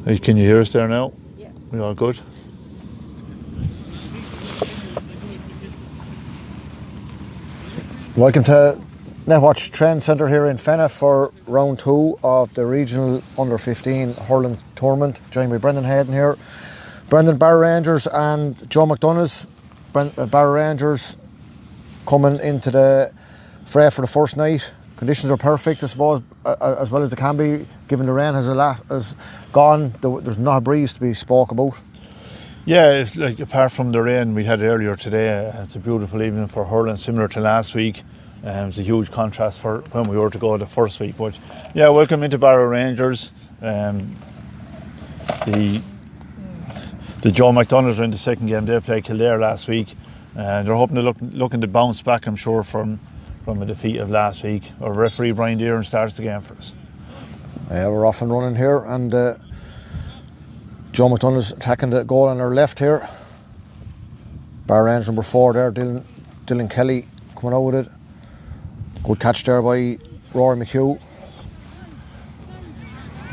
Hey, can you hear us there now? Yeah. We all good? Welcome to Netwatch Training Centre here in Fenagh for round 2 of the regional under-15 hurling tournament. Joined by Brendan Hayden here. Brendan, Barrow Rangers and Joe Donaghs. Barrow Rangers coming into the fray for the first night. Conditions are perfect, I suppose, as well as they can be, given the rain has gone. There's not a breeze to be spoke about. Yeah, it's like, apart from the rain we had earlier today, it's a beautiful evening for hurling, similar to last week. It's a huge contrast for when we were to go the first week. But yeah, welcome into Barrow Rangers. The Joe McDonoughs are in the second game. They played Kildare last week. They're hoping to looking to bounce back, I'm sure, from a defeat of last week. Our referee Brian Deeren starts the game for us. Yeah, we're off and running here, and Joe McDonough's attacking the goal on our left here. Barrow Rangers number 4 there, Dylan Kelly coming out with it. Good catch there by Rory McHugh.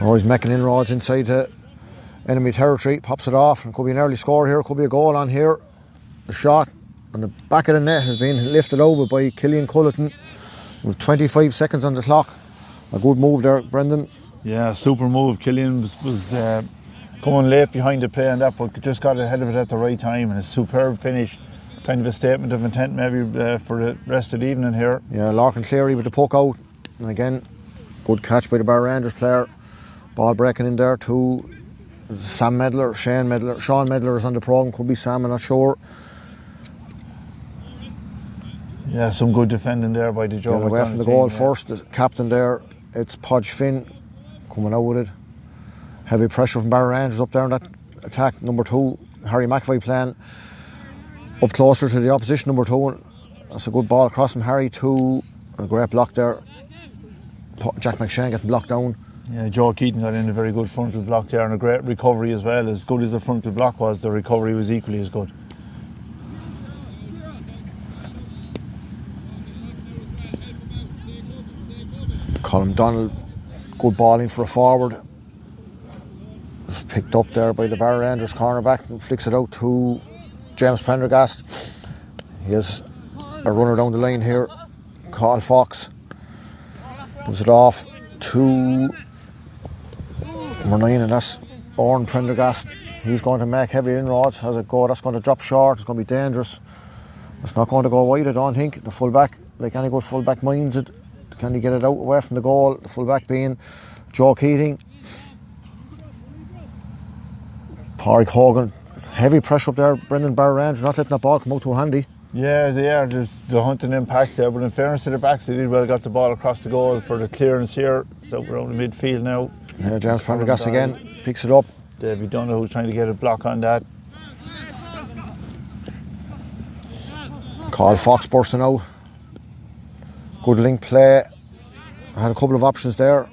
Rory's making inroads inside the enemy territory, pops it off, and could be an early score here, could be a goal on here. The shot on the back of the net has been lifted over by Killian Culleton with 25 seconds on the clock. A good move there, Brendan. Yeah, super move. Killian was coming late behind the play and that, but just got ahead of it at the right time, and a superb finish. Kind of a statement of intent maybe for the rest of the evening here. Yeah, Larkin Cleary with the poke out, and again, good catch by the Barrow Rangers player. Ball breaking in there to Sean Medler is on the programme, could be Sam, I'm not sure. Yeah, some good defending there by the Joe. Getting away from the goal first, the captain there, it's Podge Finn coming out with it. Heavy pressure from Barrow Rangers up there on that attack. Number 2, Harry McAvoy playing up closer to the opposition, number 2. That's a good ball across from Harry to a great block there. Jack McShane getting blocked down. Yeah, Joe Keaton got in a very good frontal block there, and a great recovery as well. As good as the frontal block was, the recovery was equally as good. Colin Donald, good ball in for a forward. Just picked up there by the Barrow Rangers cornerback and flicks it out to James Prendergast. He has a runner down the line here, Carl Fox. Gives it off to number 9, and that's Oren Prendergast. He's going to make heavy inroads. Has it go? That's going to drop short. It's going to be dangerous. It's not going to go wide, I don't think. The fullback, like any good fullback, minds it. Can he get it out away from the goal? The fullback being Joe Keating. Pádraig Hogan, heavy pressure up there. Brendan, Barrow Rangers not letting that ball come out too handy. Yeah, they are. There's the hunting impact there, but in fairness to their backs, they did well. Got the ball across the goal for the clearance here. So we're on the midfield now. Yeah, James Prendergast again picks it up. David Donaghs trying to get a block on that. Carl Fox bursting out. Good link play. I had a couple of options there.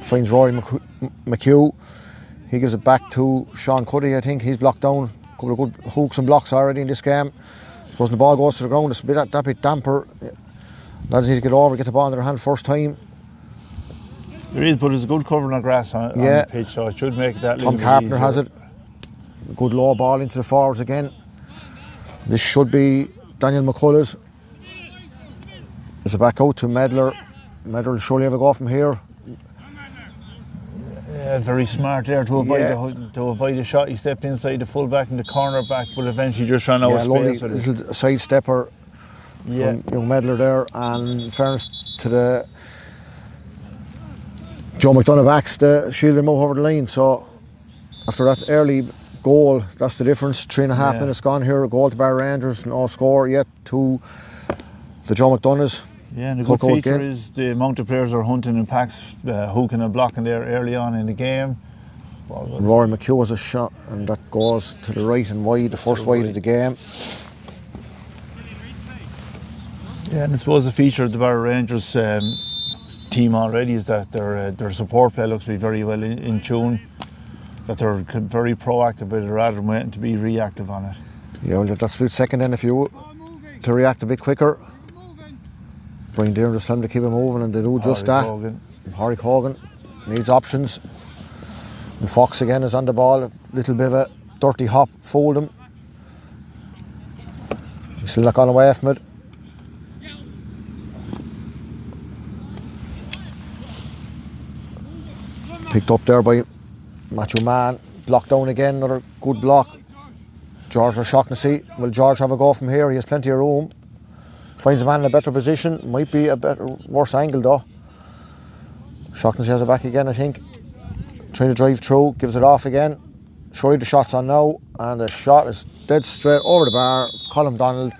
Finds Rory McHugh. He gives it back to Sean Cuddy, I think. He's blocked down. A couple of good hooks and blocks already in this game. I suppose the ball goes to the ground, it's a bit that bit damper. Lads need to get over, get the ball in their hand first time. There is, but there's a good cover on the grass on the pitch, so it should make that Tom Carpenter has it. A good low ball into the forwards again. This should be Daniel McCullough's. It's a back out to Medler. Medler will surely have a go from here. Yeah, very smart there to avoid the shot. He stepped inside the full-back and the corner-back, but eventually just ran out of space. Yeah, little side-stepper from young Medler there. And in fairness to the Joe McDonough backs, the shielded him over the line. So after that early goal, that's the difference. 3.5 minutes gone here. A goal to Barrow Rangers, no score yet to the Joe McDonaghs. Yeah, and the good feature is the amount of players are hunting in packs, hooking and blocking there early on in the game. Rory McHugh has a shot, and that goes to the right and wide, the first wide of the game. Yeah, and I suppose the feature of the Barrow Rangers team already is that their support play looks to be very well in tune, that they're very proactive with it rather than waiting to be reactive on it. Yeah, well, that split second then if you to react a bit quicker. Brian Deeren just tell them to keep it moving, and they do just that. Pádraig Hogan needs options. And Fox again is on the ball, a little bit of a dirty hop, fooled him. He's still not gone away from it. Picked up there by Matthew Mann, blocked down again, another good block. George O'Shaughnessy, will George have a go from here? He has plenty of room. Finds a man in a better position, might be a better, worse angle though. O'Shaughnessy has it back again, I think. Trying to drive through, gives it off again. Show the shot's on now, and the shot is dead straight over the bar. Colm Donald,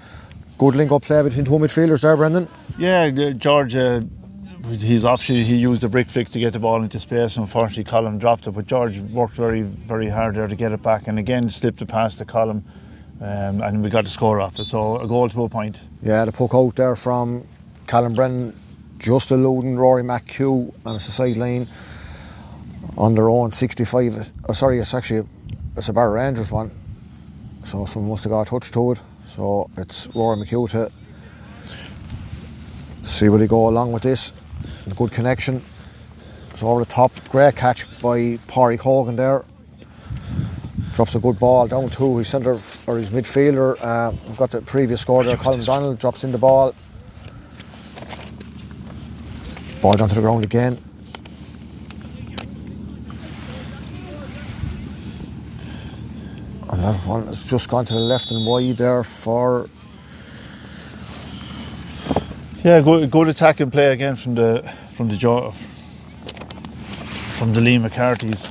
good link-up play between two midfielders there, Brendan. Yeah, George, he used the brick flick to get the ball into space. Unfortunately, Colm dropped it, but George worked very, very hard there to get it back, and again slipped it past the Colm, and we got the score off it. So a goal to a point. Yeah, the puck out there from Callum Brennan, just eluding Rory McHugh on the sideline on their own 65. Sorry, it's a Barrow Rangers one, so someone must have got a touch to it. So it's Rory McHugh to see will he go along with this. A good connection. It's over the top. Great catch by Pádraig Hogan there. Drops a good ball down to his centre or his midfielder. We've got the previous score there. Colm Donald drops in the ball. Ball down to the ground again. And that one has just gone to the left and wide there for. Yeah, good attacking play again from the Lee McCarthy's.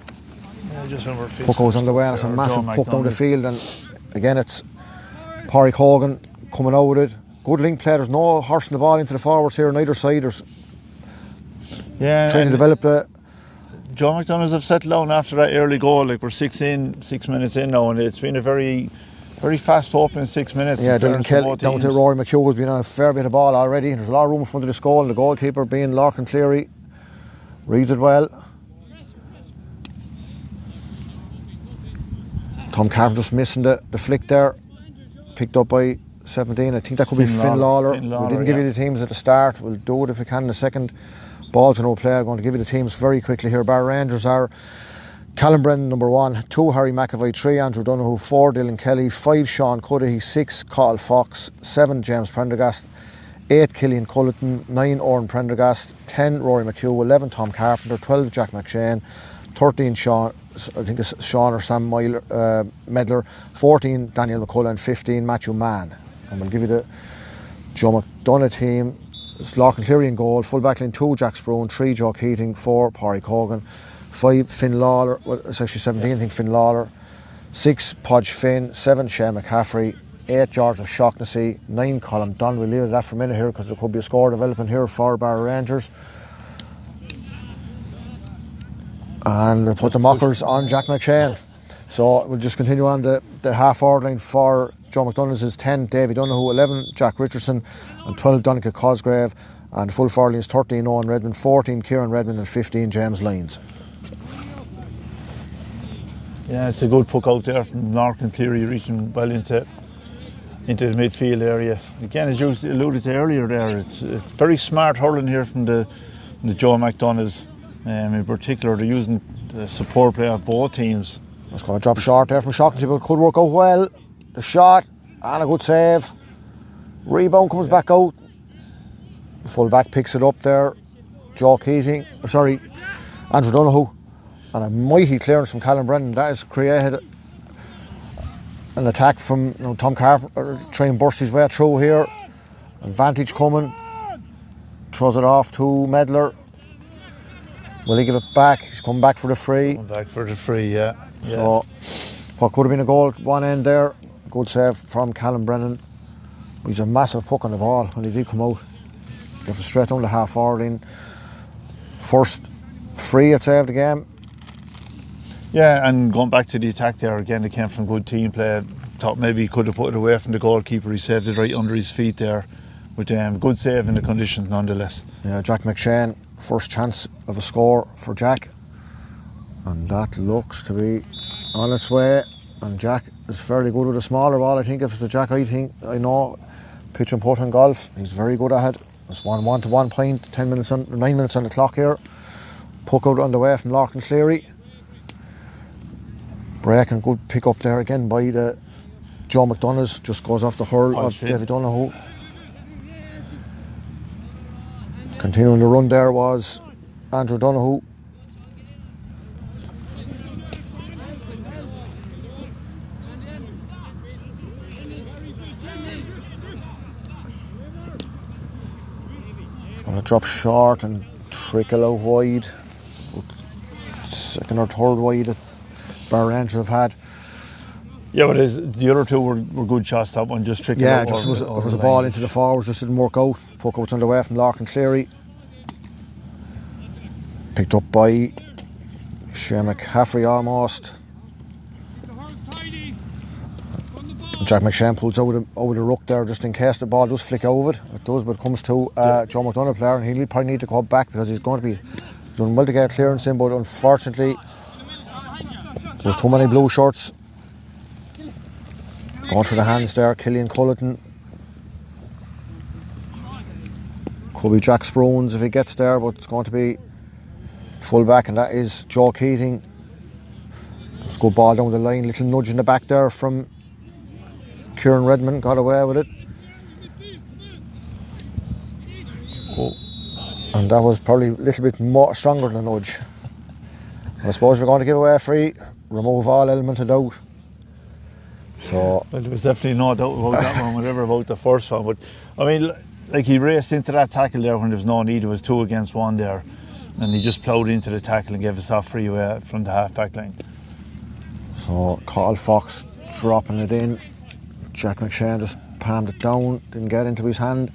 Yeah, just remember puck goes on the way, and it's a massive puck down the field, and again it's Pádraig Hogan coming out with it. Good link play. There's no horsing the ball into the forwards here on either side. There's trying to develop the. Joe McDonough's have settled down after that early goal. Like we're 6 minutes in now, and it's been a very, very fast opening 6 minutes. Yeah, Dylan Kelly down to Rory McHugh has been on a fair bit of ball already. There's a lot of room in front of the goal. The goalkeeper being Larkin Cleary reads it well. Tom Carpenter just missing the flick there. Picked up by 17. I think that could be Finn Lawler. We didn't give you the teams at the start. We'll do it if we can in a second. Ball to no play. I'm going to give you the teams very quickly here. Barrow Rangers are Callum Brennan number 1, 2 Harry McAvoy, 3 Andrew Donoghue, 4 Dylan Kelly, 5 Sean Cuddihy, 6 Cathal Fox, 7 James Prendergast, 8 Killian Culleton, 9 Oran Prendergast, 10 Rory McHugh, 11 Tom Carpenter, 12 Jack McShane, 13 Sean, I think it's Sean or Sam Medler, 14 Daniel McCullough, 15 Matthew Mann. And we'll give you the Joe McDonough team. It's Larkin Cleary in goal, full back line 2 Jack Sproon, 3 Joe Keating, 4 Pádraig Hogan, 5 Finn Lawler, well it's actually 17 I think Finn Lawler, 6 Podge Finn, 7 Shane McCaffrey, 8 George O'Shaughnessy, 9 Colm Donald. We'll leave that for a minute here because there could be a score developing here for Barrow Rangers. And we'll put the mockers on Jack McShane. So we'll just continue on the half forward line for Joe McDonough's is 10 Davy Donoghue, 11 Jack Richardson and 12 Donica Cosgrave, and full forward line is 13 Owen Redmond, 14 Kieran Redmond and 15 James Lyons. Yeah, it's a good puck out there from Larkin Cleary, reaching well into the midfield area. Again, as you alluded to earlier there, it's very smart hurling here from the Joe McDonough's. In particular, they're using the support play of both teams. It's going to drop short there from Shaughnessy, but it could work out well. The shot and a good save. Rebound comes back out. The full back picks it up there. Joe Keating, Andrew Donoghue, and a mighty clearance from Callum Brennan. That has created an attack from Tom Carpenter trying to burst his way through here. Advantage coming. Throws it off to Medler. Will he give it back? He's come back for the free. Yeah. So, what could have been a goal at one end there. Good save from Callum Brennan. He's a massive puck on the ball when he did come out. Gave it straight down the half forward in. First free had saved the game. Yeah, and going back to the attack there again, it came from good team play. Thought maybe he could have put it away from the goalkeeper. He saved it right under his feet there. With good save in the conditions nonetheless. Yeah, Jack McShane, first chance of a score for Jack. And that looks to be on its way. And Jack is fairly good with a smaller ball. I think if it's the Jack I know, pitch and putt and golf, he's very good at it. It's 1-1 to 1 point, 9 minutes on the clock here. Puck out on the way from Larkin Cleary. break and good pick up there again by the Joe McDonough's, just goes off the hurl of fit. David Donaghs. Continuing the run there was Andrew Donaghs. It's going to drop short and trickle out wide. Second or third wide that Barrow Rangers have had. Yeah, but the other two were good shots. That one just trickled out. Just it was a ball into the forwards, just didn't work out. Puck outs on the way from Larkin Cleary. Picked up by Shane McCaffrey almost. Jack McShane pulls out of the ruck there just in case the ball does flick over it. It does, but it comes to Joe McDonough player, and he'll probably need to go back because he's going to be doing well to get clearance in, but unfortunately there's too many blue shirts. Going through the hands there, Killian Culleton. Could be Jack Spruans if he gets there, but it's going to be full back, and that is Joe Keating. Let's go ball down the line, little nudge in the back there from Kieran Redmond, got away with it. And that was probably a little bit more stronger than a nudge. And I suppose we're going to give away a free, remove all element of doubt. So, well, there was definitely no doubt about that one, whatever about the first one. But I mean, like, he raced into that tackle there when there was no need. It was 2 against 1 there, and he just ploughed into the tackle and gave us that free away from the half-back line. So Carl Fox dropping it in. Jack McShane just palmed it down, didn't get into his hand.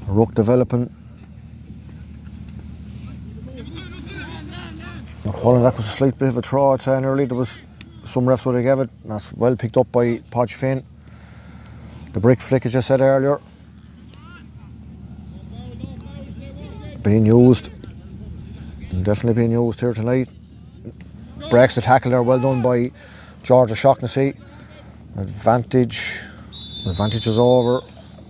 Ruck developing. McCullen, that was a slight bit of a throw, I'd say, nearly. There was some refs would have gave it. That's well picked up by Podge Finn. The brick flick, as I said earlier, being used, and definitely being used here tonight. Breaks the tackle there, well done by George O'Shaughnessy. Advantage is over.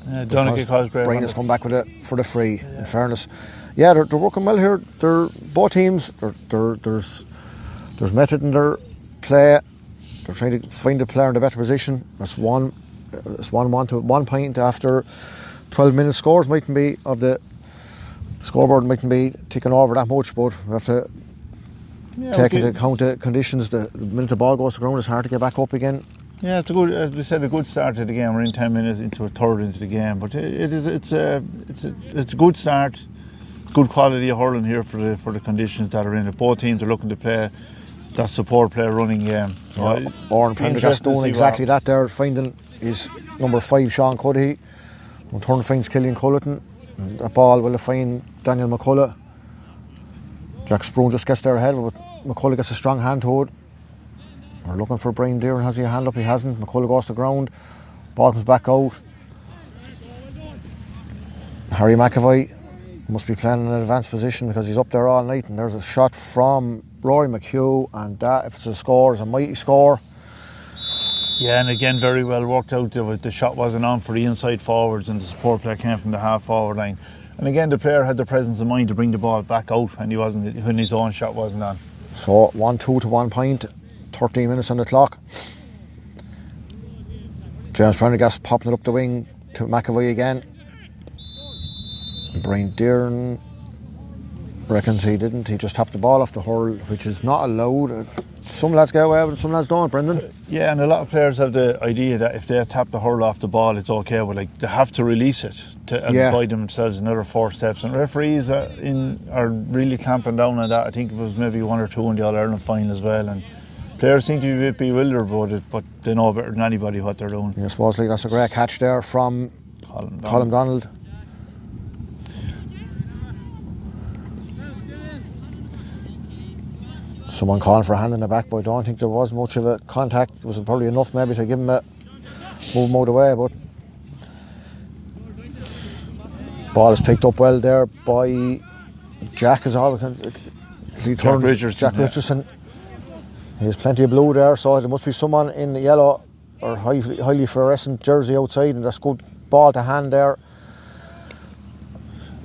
Donaghs caused great. Brian has come back with it for the free. Yeah. In fairness, yeah, they're working well here. They're both teams. There's method in their play. They're trying to find the player in the better position. That's one to 1 point after 12 minutes. Scores mightn't be of the scoreboard mightn't be ticking over that much, but we have to take into account the conditions. The minute the ball goes to the ground, it's hard to get back up again. Yeah, it's a good, as we said, a good start to the game. We're in 10 minutes into a third into the game, but it's a good start. Good quality of hurling here for the conditions that are in it. Both teams are looking to play that support play running game. So Oran Prendergast doing exactly that there, finding his number 5 Sean Cuddihy. In turn finds Killian Culleton. And that ball will find Daniel McCullough. Jack Sproon just gets there ahead, but McCullough gets a strong hand to it. We're looking for Brian Deere, and has he a hand up? He hasn't. McCullough goes to the ground. Ball comes back out. Harry McAvoy must be playing in an advanced position because he's up there all night, and there's a shot from Rory McHugh, and that, if it's a score, is a mighty score. Yeah, and again, very well worked out. The shot wasn't on for the inside forwards, and the support play came from the half forward line. And again, the player had the presence of mind to bring the ball back out when his own shot wasn't on. So 1-2 to 1 point. 13 minutes on the clock. James Prendergast popping it up the wing to McAvoy again. Brian Dearn reckons he didn't. He just tapped the ball off the hurl, which is not allowed. Some lads get away with it, some lads don't, Brendan. Yeah, and a lot of players have the idea that if they tap the hurl off the ball, it's okay, but like they have to release it to avoid themselves another 4 steps. And referees are really clamping down on that. I think it was maybe 1 or 2 in the All-Ireland final as well. And players seem to be a bit bewildered about it, but they know better than anybody what they're doing. Yeah, I suppose that's a great catch there from Colm Donald. Someone calling for a hand in the back, but I don't think there was much of a contact. It was probably enough maybe to give him a move him out of the way, but ball is picked up well there by Jack as all. Jack Richardson. He has plenty of blue there, so there must be someone in the yellow or highly fluorescent jersey outside, and that's good ball to hand there.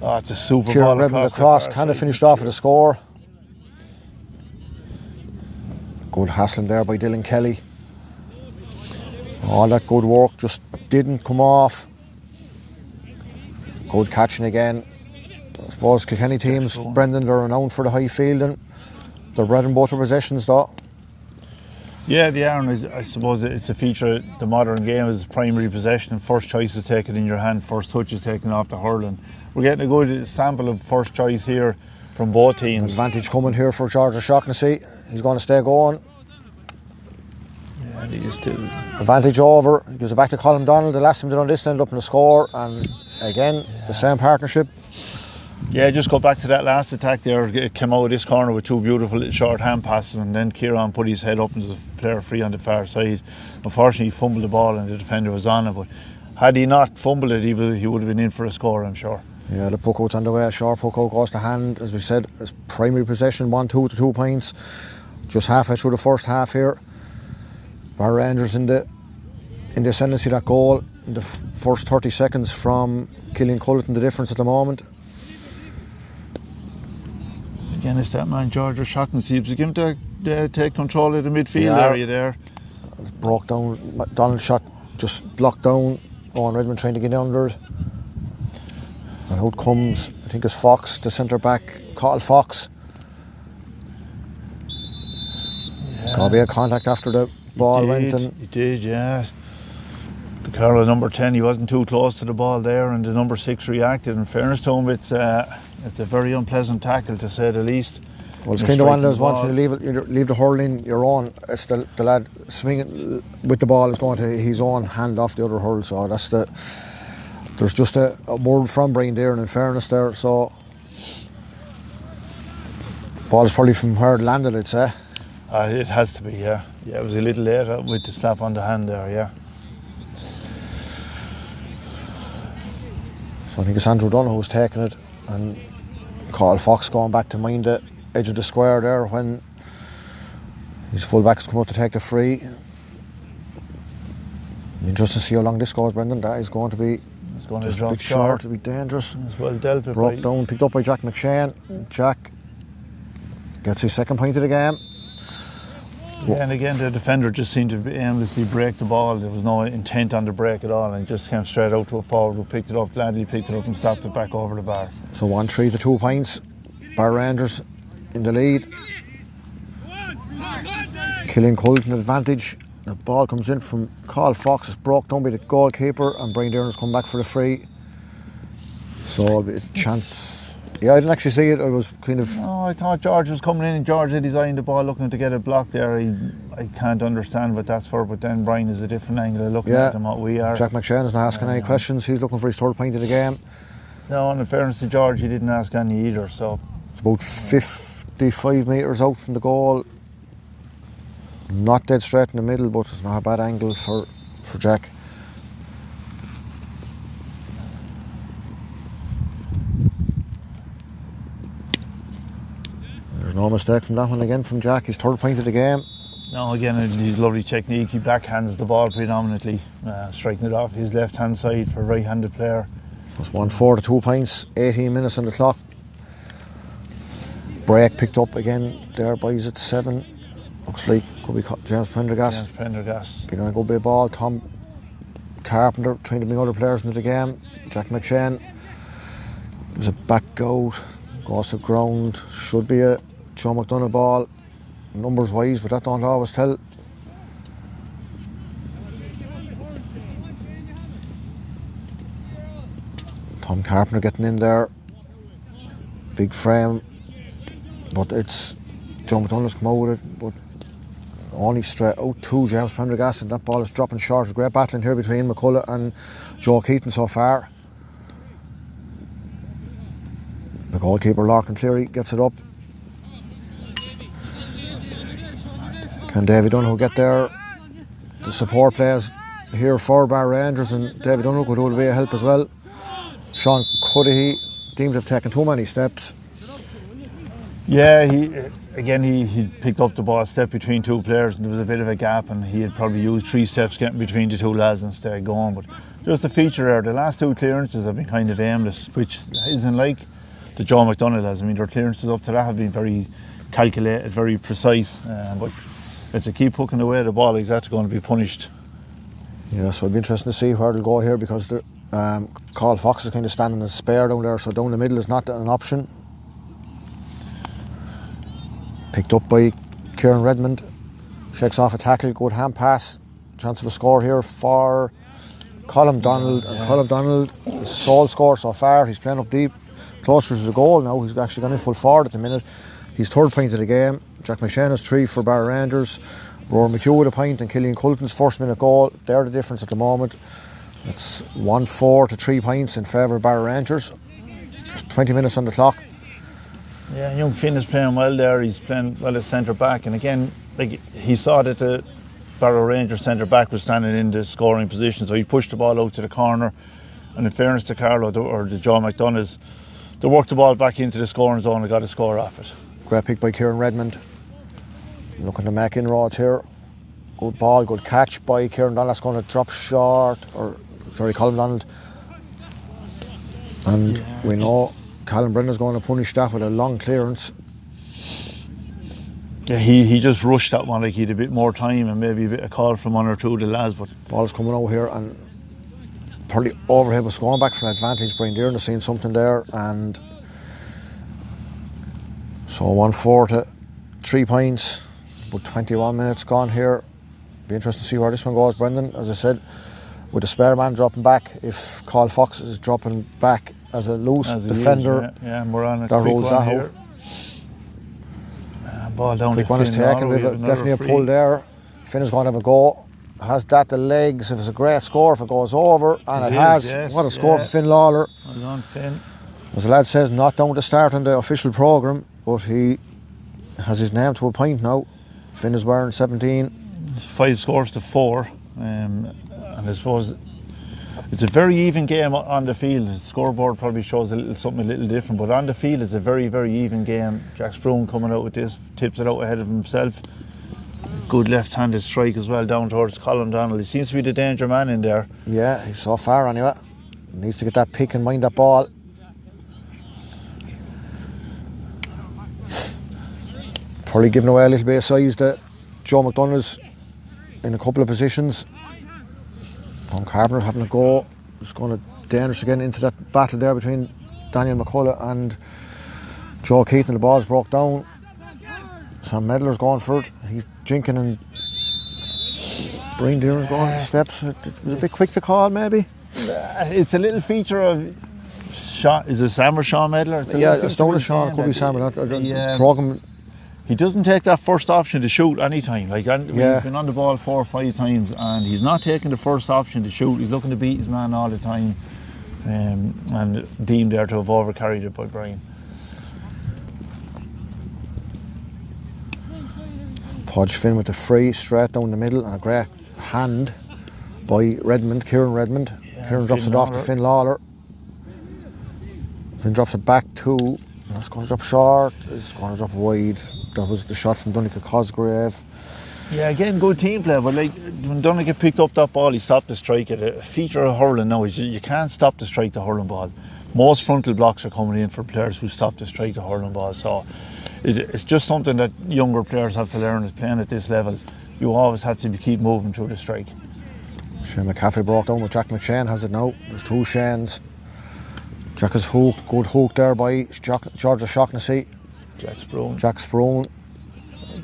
Oh, it's a super Kieran ball Redmond across, kind of finished off with a score. Good hassling there by Dylan Kelly. All that good work just didn't come off. Good catching again. I suppose Kilkenny teams, Brendan, they're renowned for the high fielding. They're bread and butter possessions though. Yeah, they are, and I suppose it's a feature of the modern game is primary possession and first choice is taken in your hand, first touch is taken off the hurling. We're getting a good sample of first choice here from both teams. Advantage coming here for George O'Shaughnessy. He's going to stay going. Yeah, he's still... Advantage over. He gives it back to Colin Donald. The last time they done this ended up in the score, and again, the same partnership. Yeah, just go back to that last attack there. It came out of this corner with two beautiful little short hand passes, and then Kieran put his head up into the player free on the far side. Unfortunately, he fumbled the ball and the defender was on it, but had he not fumbled it, he would have been in for a score, I'm sure. Yeah, the puck out's on the way. A short puck out goes to hand, as we said, as primary possession, 1-2 to 2 points. Just halfway through the first half here. Barrow Rangers in the ascendancy, that goal in the first 30 seconds from Killian Culleton, the difference at the moment. Again, it's that man George O'Shaughnessy. He was given to take control of the midfield area there. It broke down. Donald's shot just blocked down. Owen Redmond trying to get under it. And out comes, I think it's Fox, the centre back, Cathal Fox. Yeah. Got to be a contact after the ball went. He did, yeah. The Carlow number 10, he wasn't too close to the ball there, and the number 6 reacted. In fairness to him, it's a very unpleasant tackle, to say the least. Well, it's kind of one of those ones you leave the hurling your own. It's the lad swinging with the ball is going to his own hand off the other hurl. So that's there's just a word from Brian there, and in fairness there. So ball is probably from where it landed, I'd say. It has to be, yeah. Yeah, it was a little late with the slap on the hand there, yeah. So I think it's Andrew Donaghs who's taking it, and Cathal Fox going back to mind the edge of the square there when his full-back has come out to take the free. I mean, just to see how long this goes, Brendan, that is going to be just a bit short, it'll be dangerous. As well dealt with. Broke down, picked up by Jack McShane. Jack gets his second point of the game. Yeah, and again, the defender just seemed to aimlessly break the ball. There was no intent on the break at all, and it just came straight out to a forward who picked it up, gladly picked it up and stopped it back over the bar. So 1-3 to 2 points. Barrow Rangers in the lead. Killian Culleton advantage. The ball comes in from Cathal Fox. It's broke down by the goalkeeper, and Brian Dearn's come back for the free. So a chance. Yeah, I didn't actually see it. I was kind of... No, I thought George was coming in and George had his eye on the ball looking to get it blocked there. I can't understand what that's for, but then Brian is a different angle of looking at than what we are. Jack McShane is not asking any questions. He's looking for his third point of the game. No, and in fairness to George, he didn't ask any either, so... It's about 55 metres out from the goal. Not dead straight in the middle, but it's not a bad angle for Jack. There's no mistake from that one again from Jack. His third point of the game. No, again, his lovely technique. He backhands the ball predominantly, striking it off his left-hand side for a right-handed player. So it's 1-4 to 2 points, 18 minutes on the clock. Break picked up again there, boys, at 7. Looks like could be James Prendergast. James Prendergast. Been on a good bit of ball. Tom Carpenter trying to bring other players into the game. Jack McShane gives a back out, goes to ground. Should be a Joe McDonough ball, numbers wise, but that don't always tell. Tom Carpenter getting in there, big frame, but it's Joe McDonough's come out with it, but only straight out to James Prendergast, and that ball is dropping short. There's great battling here between McCullough and Joe Keaton so far. The goalkeeper Lachlan Cleary gets it up. Can David Donoghs get there? The support players here for Barrow Rangers, and David Donoghs could be a help as well. Sean Cuddihy deemed to have taken too many steps. Yeah, he picked up the ball, stepped between two players, and there was a bit of a gap, and he had probably used 3 steps getting between the two lads and stayed going. But just a feature there, the last 2 clearances have been kind of aimless, which isn't like the Joe McDonough lads. I mean, their clearances up to that have been very calculated, very precise, but if they keep hooking away the ball, that's going to be punished. Yeah, so it'll be interesting to see where they'll go here, because the Carl Fox is kind of standing as spare down there, so down the middle is not an option. Picked up by Kieran Redmond. Shakes off a tackle, good hand pass. Chance of a score here for Colm Donald. And Colm Donald, his sole score so far. He's playing up deep, closer to the goal now. He's actually gone in full forward at the minute. He's third point of the game. Jack McShane has 3 for Barrow Rangers. Rory McHugh with a point, and Killian Coulton's first minute goal. They're the difference at the moment. It's 1-4 to 3 points in favour of Barrow Rangers. Just 20 minutes on the clock. Yeah, young Finn is playing well there. He's playing well as centre back, and again, like, he saw that the Barrow Rangers centre back was standing in the scoring position, so he pushed the ball out to the corner. And in fairness to Carlo or the John McDonoughs, they worked the ball back into the scoring zone and got a score off it. Great pick by Kieran Redmond. Looking to make inroads here. Good ball, good catch by Kieran Donald. That's going to drop short, Colm Donald. And we know Callum Brendan's going to punish that with a long clearance. Yeah, he just rushed that one, like he had a bit more time and maybe a bit of call from one or two of the lads. But ball's coming out here, and probably overhead was going back for an advantage. Brian Dearn has seen something there, and so 1-4 to 3 points. About 21 minutes gone here. Be interesting to see where this one goes, Brendan. As I said, with the spare man dropping back, if Carl Fox is dropping back as a loose defender, and we're on a that quick rolls one that here. Ball down. Quick one is taken. We've definitely a pull there. Finn is going to have a go. Has that the legs? If it's a great score, if it goes over, and it has. Yes, what a score for Finn Lawler. Well done, Finn. As the lad says, not down to start on the official programme, but he has his name to a point now. Finn is wearing 17. 5 scores to 4, and I suppose it's a very even game on the field. The scoreboard probably shows something a little different, but on the field it's a very, very even game. Jack Sproon coming out with this, tips it out ahead of himself. Good left-handed strike as well down towards Colm Donald. He seems to be the danger man in there. Yeah, he's so far anyway. Needs to get that pick and mind that ball. Probably giving away a little bit of size to Joe McDonough's in a couple of positions. Tom Carpenter having a go. It's going to dangerous again into that battle there between Daniel McCullough and Joe Keaton. The ball's broke down. Sam Medler's going for it. He's jinking, and Brian Dearn's going to steps. It was a bit quick to call, maybe. It's a little feature of Sean. Is it Sam or Sean Medler? Yeah, it's down to Sean. It could be Sam. Program. He doesn't take that first option to shoot any time. Like, he's been on the ball 4 or 5 times, and he's not taking the first option to shoot. He's looking to beat his man all the time, and deemed there to have overcarried it by Brian. Podge Finn with the free straight down the middle, and a great hand by Redmond, Kieran Redmond. Kieran drops it off to Finn Lawler. Finn drops it back to, and that's going to drop short. It's going to drop wide. That was the shot from Donegal Cosgrave. Yeah, again, good team play, but like when Donegal picked up that ball, he stopped the strike. A feature of hurling now is you can't stop the strike the hurling ball. Most frontal blocks are coming in for players who stop the strike the hurling ball. So it's just something that younger players have to learn is playing at this level. You always have to keep moving through the strike. Shane McCaffrey broke down with Jack McShane, has it now. There's 2 Shanes. Jack is hooked, good hook there by George O'Shaughnessy. Jack Sproon.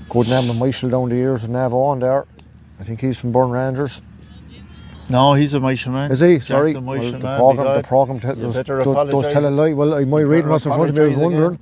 Good name of Michael down the ears of Nevo on there. I think he's from Burn Rangers. No, he's a Michael man. Is he? Sorry. The programme does tell a lie. Well, my reading was in front of me, I was wondering.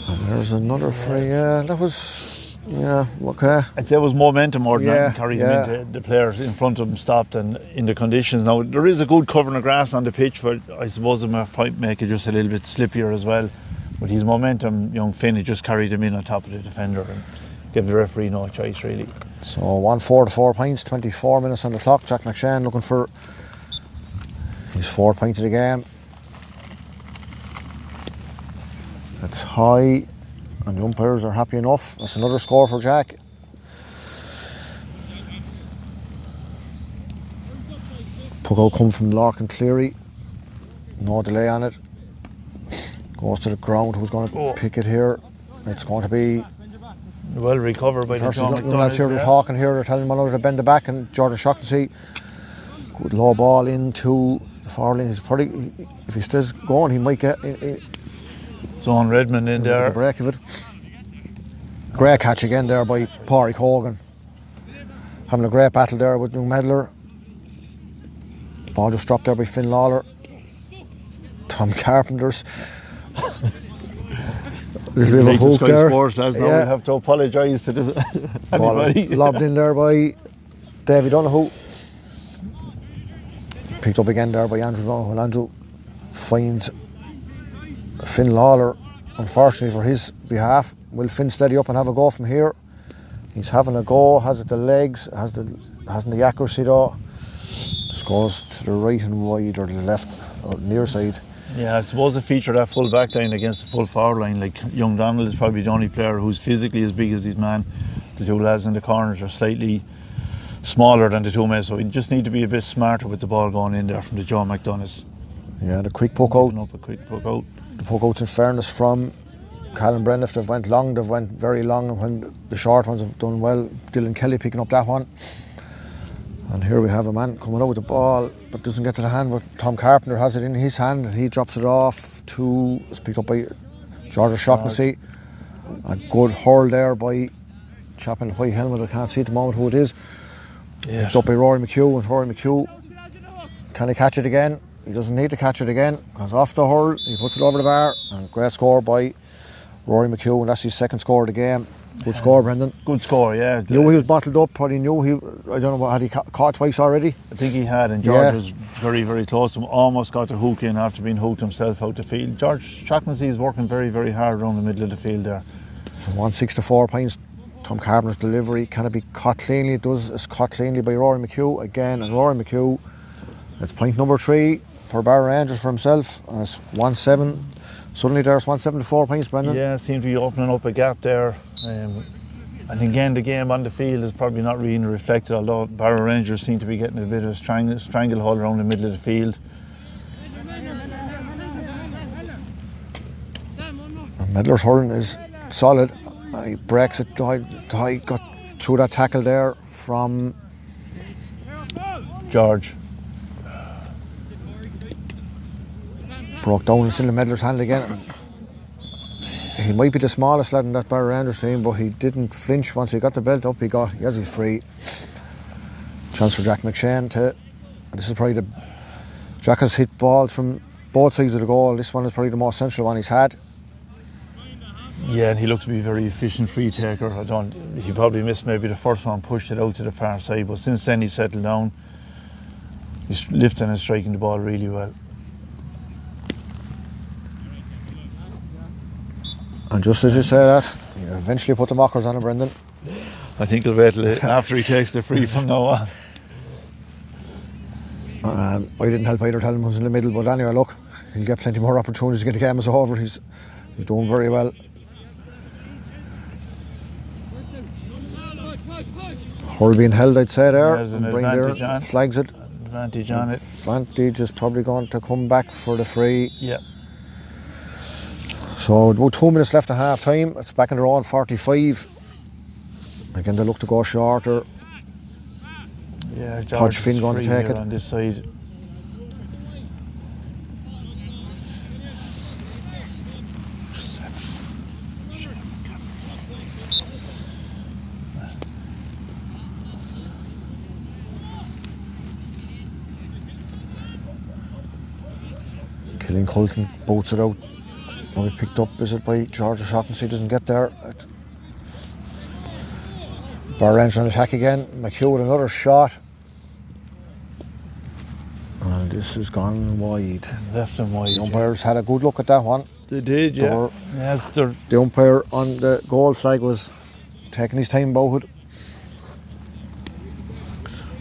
And there's another free. Yeah, that was. Yeah, okay. I'd say it was momentum more than that carried him into the players in front of him stopped, and in the conditions. Now, there is a good covering of grass on the pitch, but I suppose it might make it just a little bit slippier as well. But his momentum, young Finn, he just carried him in on top of the defender and gave the referee no choice, really. So 1-4 to 4 points, 24 minutes on the clock. Jack McShane looking for his 4th point of the game. That's high, and the umpires are happy enough. That's another score for Jack. Puck out come from Larkin Cleary. No delay on it. Goes to the ground. Who's going to pick it here? It's going to be... Well recovered by the John McDonagh here. They're talking here. They're telling Muller to bend the back, and Jordan Shaughnessy. Good low ball into the far lane. He's probably, if he stays going, he might get... Zone Redmond in there. The break of it. Great catch again there by Pádraig Hogan. Having a great battle there with New Medler. Ball just dropped there by Finn Lawler. Tom Carpenter's. Little bit of a hook there. Sports, lads, now we have to apologise to this. Ball was lobbed in there by Davy Donaghs. Picked up again there by Andrew Donaghs. Andrew finds Finn Lawler. Unfortunately for his behalf, will Finn steady up and have a go from here? He's having a go, has it the legs, hasn't the accuracy though. Just goes to the right and wide, or the left, or near side. Yeah, I suppose the feature of that full back line against the full forward line, like young Donald is probably the only player who's physically as big as his man. The two lads in the corners are slightly smaller than the two men, so we just need to be a bit smarter with the ball going in there from the John McDonoughs. Yeah, the quick poke out. A quick poke out. The poke outs, in fairness, from Callum Brennan, if they've went long, they've went very long, and when the short ones have done well, Dylan Kelly picking up that one. And here we have a man coming out with the ball but doesn't get to the hand, but Tom Carpenter has it in his hand and he drops it off to, it's picked up by George Shaughnessy. A good hurl there by chap in the white helmet. I can't see at the moment who it is. Yes. Picked up by Rory McHugh, and Rory McHugh, can he catch it again? He doesn't need to catch it again, because off the hurl he puts it over the bar, and great score by Rory McHugh, and that's his second score of the game. Good score, Brendan. Good score, yeah. Knew he was bottled up, probably knew he, I don't know what, had he caught twice already? I think he had, and George was very, very close to him. Almost got the hook in after being hooked himself out the field. George Shaughnessy is working very, very hard around the middle of the field there. So 164 points. Tom Carpenter's delivery, can it be caught cleanly? It does. It's caught cleanly by Rory McHugh again, and Rory McHugh, it's point number 3 for Barrow Rangers for himself, and it's 1-7. Suddenly there's 174 points, Brendan. Yeah, it seems to be opening up a gap there. And again, the game on the field is probably not really reflected, although Barrow Rangers seem to be getting a bit of a stranglehold around the middle of the field. And Medler's hurling is solid. He breaks it. He got through that tackle there from George. Broke down and still in Medler's hand again. He might be the smallest lad in that Barrow Rangers team, but he didn't flinch once he got the belt up. He has his free. Chance for Jack McShane to. This is probably Jack has hit balls from both sides of the goal. This one is probably the most central one he's had. Yeah, and he looks to be a very efficient free taker. He probably missed maybe the first one, pushed it out to the far side, but since then he's settled down. He's lifting and striking the ball really well. And just as you say that, you eventually put the mockers on him, Brendan. I think he'll wait till after he takes the free from now on. I didn't help either, tell him who's in the middle, but anyway, look, he'll get plenty more opportunities to get the game as over. He's doing very well. Hurl being held, I'd say there. And Brian on flags it. Advantage on it. Advantage is probably going to come back for the free. Yeah. So about 2 minutes left at half time. It's back in their own 45. Again, they look to go shorter. Yeah, Podge Finn going to take it on this side. Killing Colton boats it out. Only picked up, is it by George Shaughnessy? Doesn't get there. Barrow Rangers on attack again. McHugh with another shot. And this has gone wide. Left and wide. The umpires had a good look at that one. They did, yeah. The umpire on the goal flag was taking his time about it.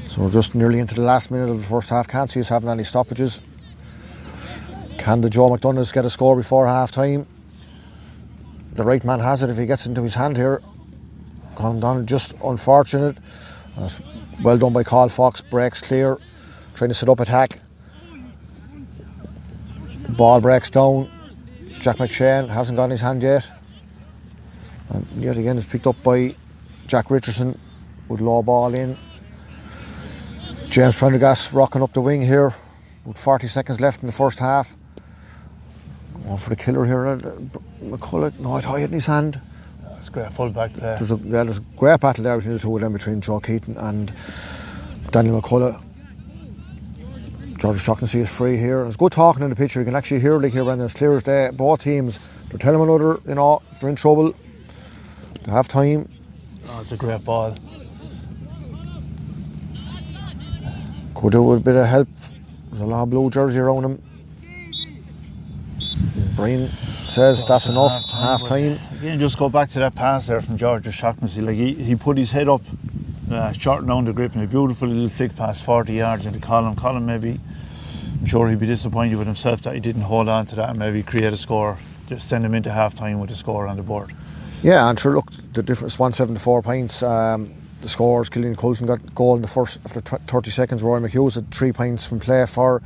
So we're just nearly into the last minute of the first half. Can't see us having any stoppages. Can the Joe McDonaghs get a score before half time? The right man has it if he gets into his hand here. Colin Donald, just unfortunate. That's well done by Carl Fox. Breaks clear, trying to set up attack. The ball breaks down. Jack McShane hasn't got in his hand yet. And yet again it's picked up by Jack Richardson with low ball in. James Prendergast rocking up the wing here with 40 seconds left in the first half. Going for the killer here. McCullough, no, it's high in his hand. It's a great full back play. There's a great battle there between the two of them, between Joe Keaton and Daniel McCullough. George Shaughnessy is free here. It's good talking in the picture. You can actually hear like here, Brendan, as clear as day. Both teams, they're telling one another, you know, if they're in trouble, they have time. Oh, it's a great ball. Could do with a bit of help. There's a lot of blue jersey around him. Brian says that's enough. Half time. Again, just go back to that pass there from George Shaughnessy. Like he put his head up, shortened down the grip, and a beautiful little flick past 40 yards into Colin. Colin, maybe, I'm sure he'd be disappointed with himself that he didn't hold on to that and maybe create a score. Just send him into half time with a score on the board. Yeah, and sure, look, the difference 174 points. The scores, Killian Coulson got goal in the first after 30 seconds. Roy McHughes had 3 points from play for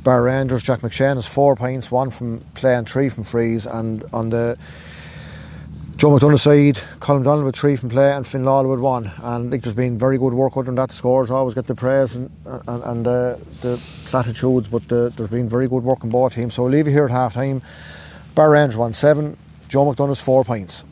Barrow Rangers. Jack McShane has 4 points, 1 from play and 3 from frees. And on the Joe McDonough side, Colin Donald with 3 from play and Finn Lawler with 1. And I think there's been very good work out on that. The scores always get the praise and the platitudes, but there's been very good work on both teams. So we'll leave you here at half time. Barrow Rangers won 7, Joe McDonough's 4 points.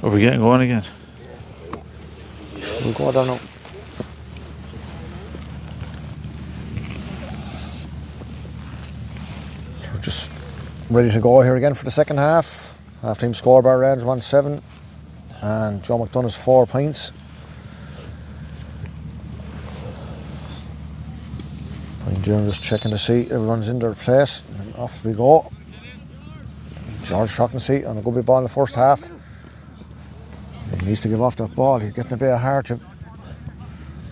Are we getting going again? We'll go there now. So we're just ready to go here again for the second half. Half-time score, Barrow Rangers 1-7 and Joe McDonough's 4 points. Brian Dearn just checking to see everyone's in their place, and off we go. George Shaughnessy on a good bit ball in the first half. He needs to give off that ball. He's getting a bit of hardship.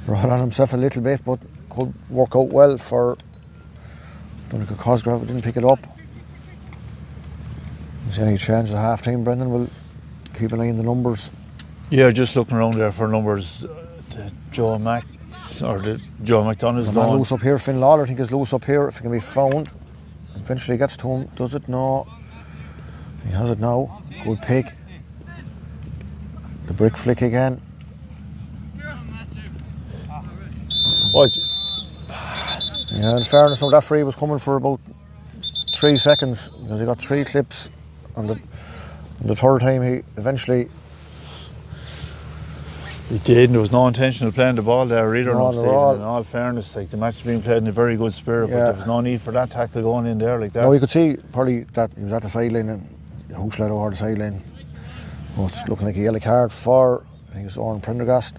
Brought on himself a little bit, but could work out well for Donaghs Cosgrave. Didn't pick it up. Is there any change at half time, Brendan? We'll keep an eye on the numbers. Yeah, just looking around there for numbers. Joe McDonough's the man going. loose up here. Finn Lawler, I think, is loose up here if he can be found. Eventually gets to him. Does it? No. He has it now. Good pick. The brick flick again. What? Yeah, in fairness, that free was coming for about 3 seconds because he got 3 clips on the third time. He eventually. He did, and there was no intention of playing the ball there either. No, In all fairness, like the match was being played in a very good spirit, but there was no need for that tackle going in there like that. No, you could see probably that he was at the sideline and hooks led over the sideline. Oh, it's looking like a yellow card for, I think it's Oran Prendergast.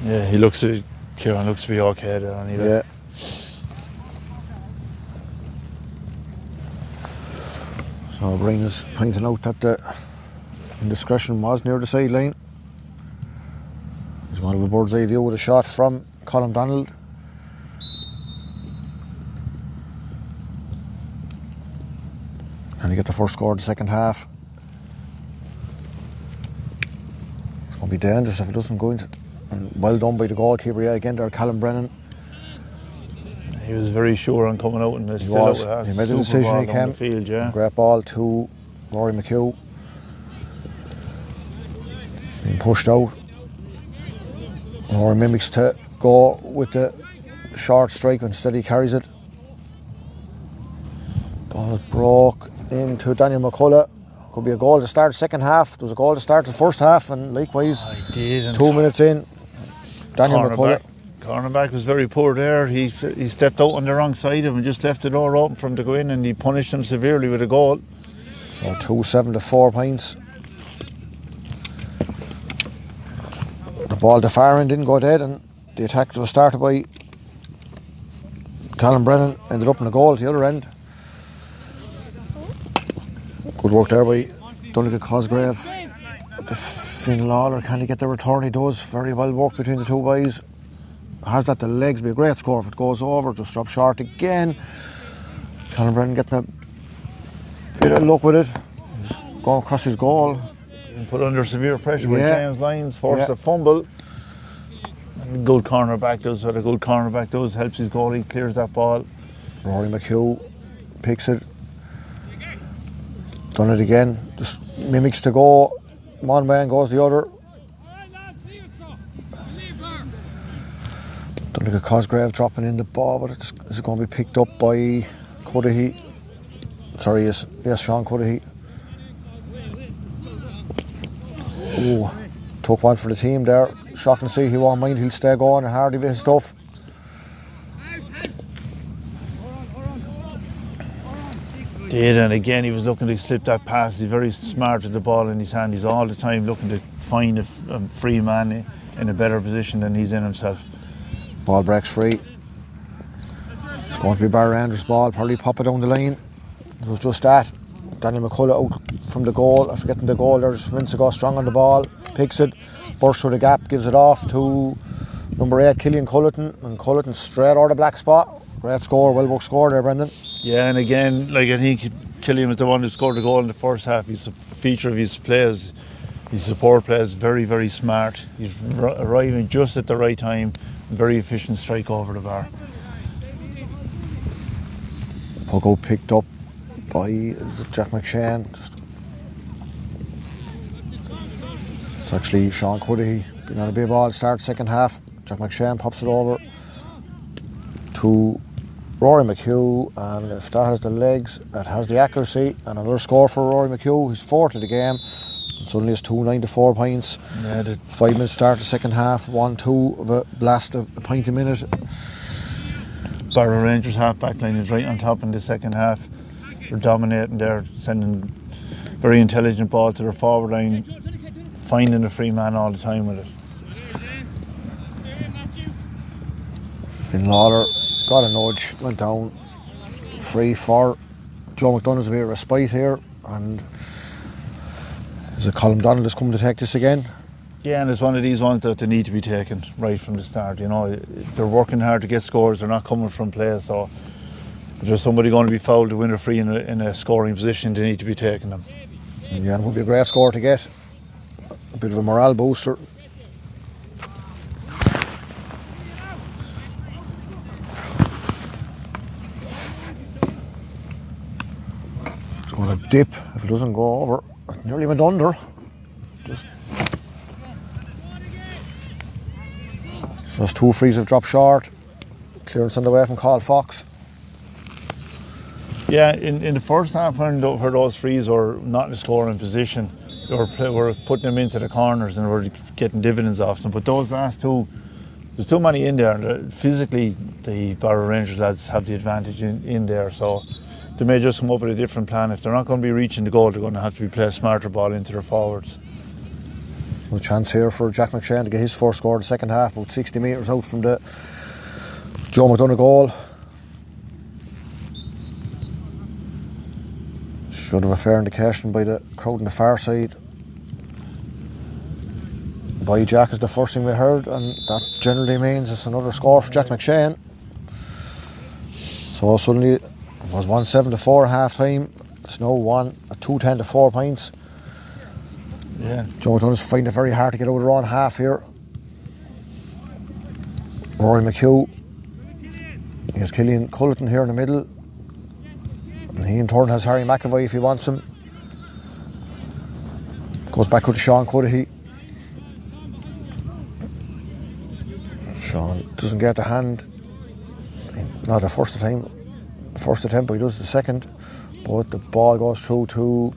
Yeah, Kieran looks to be okay there anyway. Yeah. So Brian is pointing out that the indiscretion was near the sideline. He's going to have a bird's eye view with a shot from Colin Donald. And he get the first score of the second half. It's going to be dangerous if it doesn't go into. And well done by the goalkeeper, yeah, again there, Callum Brennan. He was very sure on coming out in this He was. He made the decision, he came. Field, yeah. Great ball to Rory McHugh. Being pushed out. Rory mimics to go with the short strike, instead he carries it. Ball is broke into Daniel McCullough. Could be a goal to start the second half. There was a goal to start the first half, and likewise, 2 minutes in, Daniel McCullough. Cornerback was very poor there. He stepped out on the wrong side of him and just left the door open for him to go in, and he punished him severely with a goal. So 2-7 to 4 points. The ball to far end didn't go dead, and the attack that was started by Callum Brennan ended up in a goal at the other end. Good work there by Donaghs Cosgrave. The Finn Lawler, can he get the return? He does. Very well worked between the two boys. Has that the legs, be a great score if it goes over. Just drop short again. Callum Brennan getting a bit of luck with it. He's going across his goal. Put under severe pressure by James Lyons, forced a fumble. And good cornerback does what a good cornerback does, helps his goalie, clears that ball. Rory McHugh picks it. Done it again, just mimics to go. One way and goes the other. Donaghs Cosgrave dropping in the ball, but it's going to be picked up by Cudahy. Sorry, yes, Sean Cudahy. Oh, took one for the team there. Shocking to see, he won't mind, he'll stay going and Hardy with his stuff. Did, and again he was looking to slip that pass. He's very smart with the ball in his hand. He's all the time looking to find a free man in a better position than he's in himself. Ball breaks free. It's going to be Barrow Rangers' ball, probably pop it down the line. It was just that. Daniel McCullough out from the goal. I'm forgetting the goal. There's Vince strong on the ball, picks it, bursts through the gap, gives it off to number 8, Killian Culleton, and Culleton straight out of the black spot. Great score, well worked score there, Brendan. Yeah, and again, like I think Killian was the one who scored the goal in the first half. He's a feature of his players. His support players, very, very smart. He's arriving just at the right time. Very efficient strike over the bar. Puck picked up by Jack McShane. It's actually Sean Cudahy being on a big ball, start second half. Jack McShane pops it over to Rory McHugh, and if that has the legs, that has the accuracy, and another score for Rory McHugh, who's fourth of the game. And suddenly it's 294 points. Yeah, 5 minutes start the second half, 1-2 of a blast of a pint a minute. Barrow Rangers half back line is right on top in the second half. They're dominating there, sending very intelligent ball to their forward line, finding a free man all the time with it. Finn Lawler got a nudge, went down, free for Joe McDonough's a bit of respite here, and is it Colm Donald has come to take this again? Yeah, and it's one of these ones that they need to be taken right from the start. You know, they're working hard to get scores, they're not coming from play, so if there's somebody going to be fouled to win a free in a scoring position, they need to be taking them. Yeah, and it would be a great score to get. A bit of a morale booster. It's going to dip if it doesn't go over. It nearly went under. So those 2 frees have dropped short. Clearance on the way from Carl Fox. Yeah, in the first half, when those frees were not in a scoring position, we're putting them into the corners and we're getting dividends off them. But those last two, there's too many in there. And physically, the Barrow Rangers lads have the advantage in there. So they may just come up with a different plan. If they're not going to be reaching the goal, they're going to have to be playing smarter ball into their forwards. No chance here for Jack McShane to get his first score in the second half, about 60 metres out from the Joe McDonagh goal. Should have a fair indication by the crowd on the far side. By Jack is the first thing we heard, and that generally means it's another score for Jack McShane. So suddenly it was 1-7-4 at half time. It's now 2-10-4 points. Yeah. Joe McDonagh's finding it very hard to get over their own half here. Rory McHugh. He has Killian Culleton here in the middle. And he in turn has Harry McAvoy if he wants him. Goes back out to Sean Cudahy. Sean doesn't get the hand. Not the first time. First attempt, but he does the second. But the ball goes through to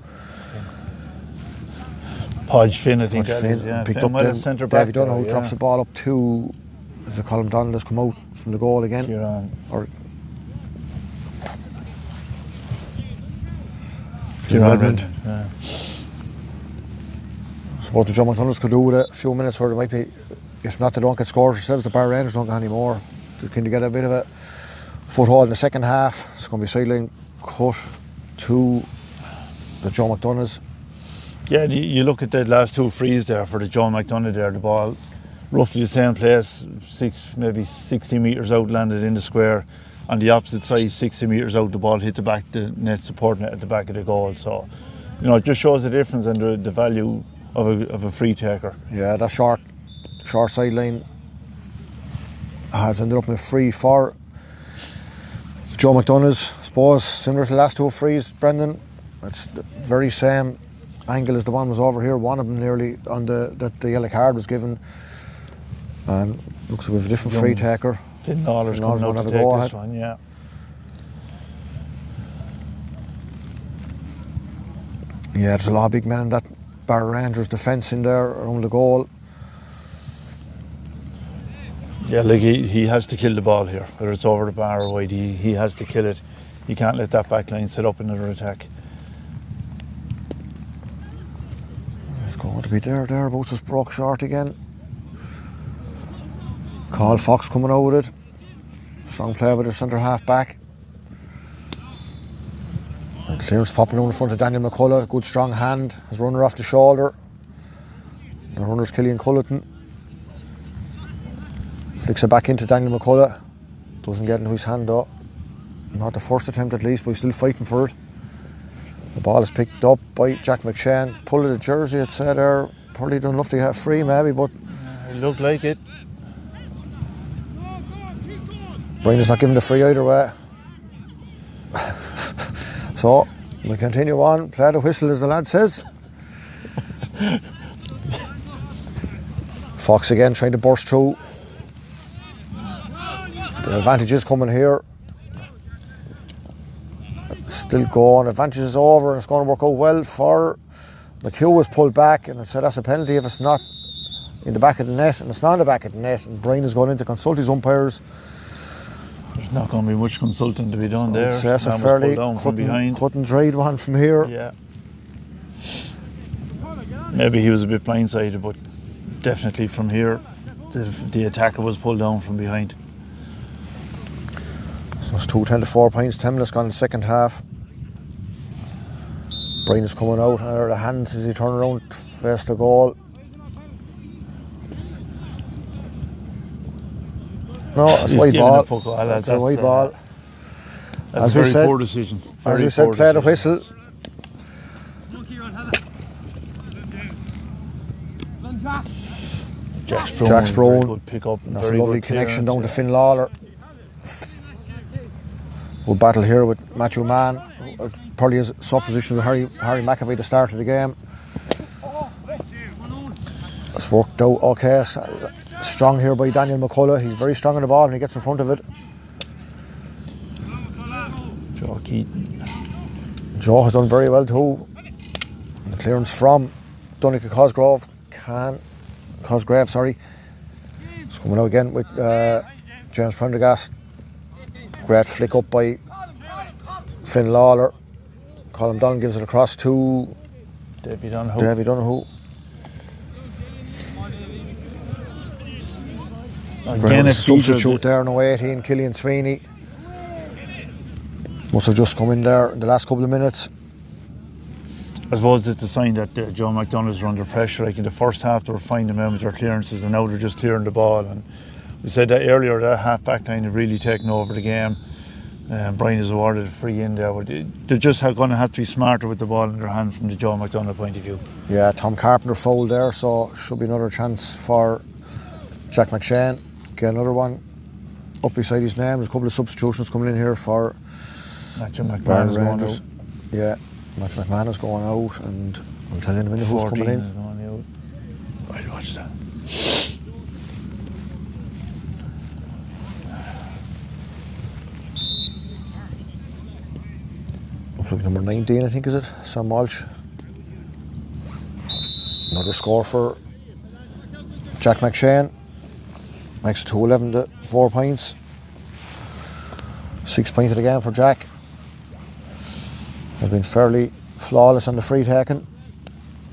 Podge Finn, I think Podge that Finn, is. Yeah. picked Finn up then centre back Davy Donaghs, there, drops the ball up to, is it Colm Donald has come out from the goal again? Or Redmond. Yeah. So what the Joe McDonoughs could do with a few minutes where they might be, if not they don't get scores themselves, the Barrow Rangers don't get any more. They can get a bit of a foothold in the second half. It's going to be sideline cut to the Joe McDonoughs. Yeah, you look at the last 2 frees there for the Joe McDonagh there, the ball roughly the same place, maybe 60 metres out, landed in the square. On the opposite side, 60 metres out, the ball hit the back, the net support net at the back of the goal. So, you know, it just shows the difference and the value of a free taker. Yeah, that short sideline has ended up in a free for Joe McDonagh's. I suppose similar to the last 2 frees, Brendan. It's the very same angle as the one was over here. One of them nearly on that the yellow card was given. And looks like we have a different free taker. Finn Lawler's coming out to take this one, yeah. Yeah, there's a lot of big men in that Barrow Rangers defence in there around the goal. Yeah, like he has to kill the ball here, whether it's over the bar or wide, he has to kill it. He can't let that back line set up another attack. It's going to be thereabouts, just broke short again. Carl Fox coming out with it. Strong play with the centre half back. And clearance popping out in front of Daniel McCullough. Good strong hand. His runner off the shoulder. The runner's Killian Culleton. Flicks it back into Daniel McCullough. Doesn't get into his hand though. Not the first attempt at least, but he's still fighting for it. The ball is picked up by Jack McShane. Pull of the jersey, it's there. Probably done enough to get free maybe, but it looked like it. Brian's not giving the free either way. So we continue on. Play the whistle as the lad says. Fox again trying to burst through. The advantage is coming here. Still going, advantage is over, and it's going to work out well for McHugh. Was pulled back, and it said that's a penalty if it's not in the back of the net, and it's not in the back of the net, and Brian is going in to consult his umpires. There's not going to be much consulting to be done there. So that's a fairly cut and dried one from here. Yeah. Maybe he was a bit blindsided, but definitely from here, the attacker was pulled down from behind. So it's 2-10 to 4 points, 10 minutes gone in the second half. Brian is coming out, and the hands as he turns around, face the goal. No, it's a wide ball. That's a wide ball. That's a very poor decision. As we said, play the whistle. Jack Sprone. Good pick up. That's a lovely connection down to Finn Lawler. Good battle here with Matthew Mann. Probably his supposition with Harry McAvey at the start of the game. It's worked out okay. Strong here by Daniel McCullough. He's very strong on the ball and he gets in front of it. Joe Keaton. Joe has done very well too. The clearance from Donaghs Cosgrave, sorry. It's coming out again with James Prendergast. Great flick up by Finn Lawler. Colin Dunn gives it across to Davy Donoghue. Again, a substitute there, no 18, Killian Sweeney. Must have just come in there in the last couple of minutes. I suppose it's a sign that Joe McDonough's are under pressure. Like in the first half, they were finding them with their clearances, and now they're just clearing the ball. And we said that earlier, that half-back line have really taken over the game. Brian is awarded a free in there, but they're just going to have to be smarter with the ball in their hand from the Joe McDonough point of view. Yeah, Tom Carpenter fouled there, so should be another chance for Jack McShane. Get another one up beside his name. There's a couple of substitutions coming in here for Matthew McMahon is going out. Yeah, Matthew McMahon is going out, and I'll tell you in a minute who's coming in. Right, watch that. Looks like number 19, I think, is it? Sam Walsh. Another score for Jack McShane. Makes it 2-11 to 4 points. 6 points of the game for Jack. Has been fairly flawless on the free taking.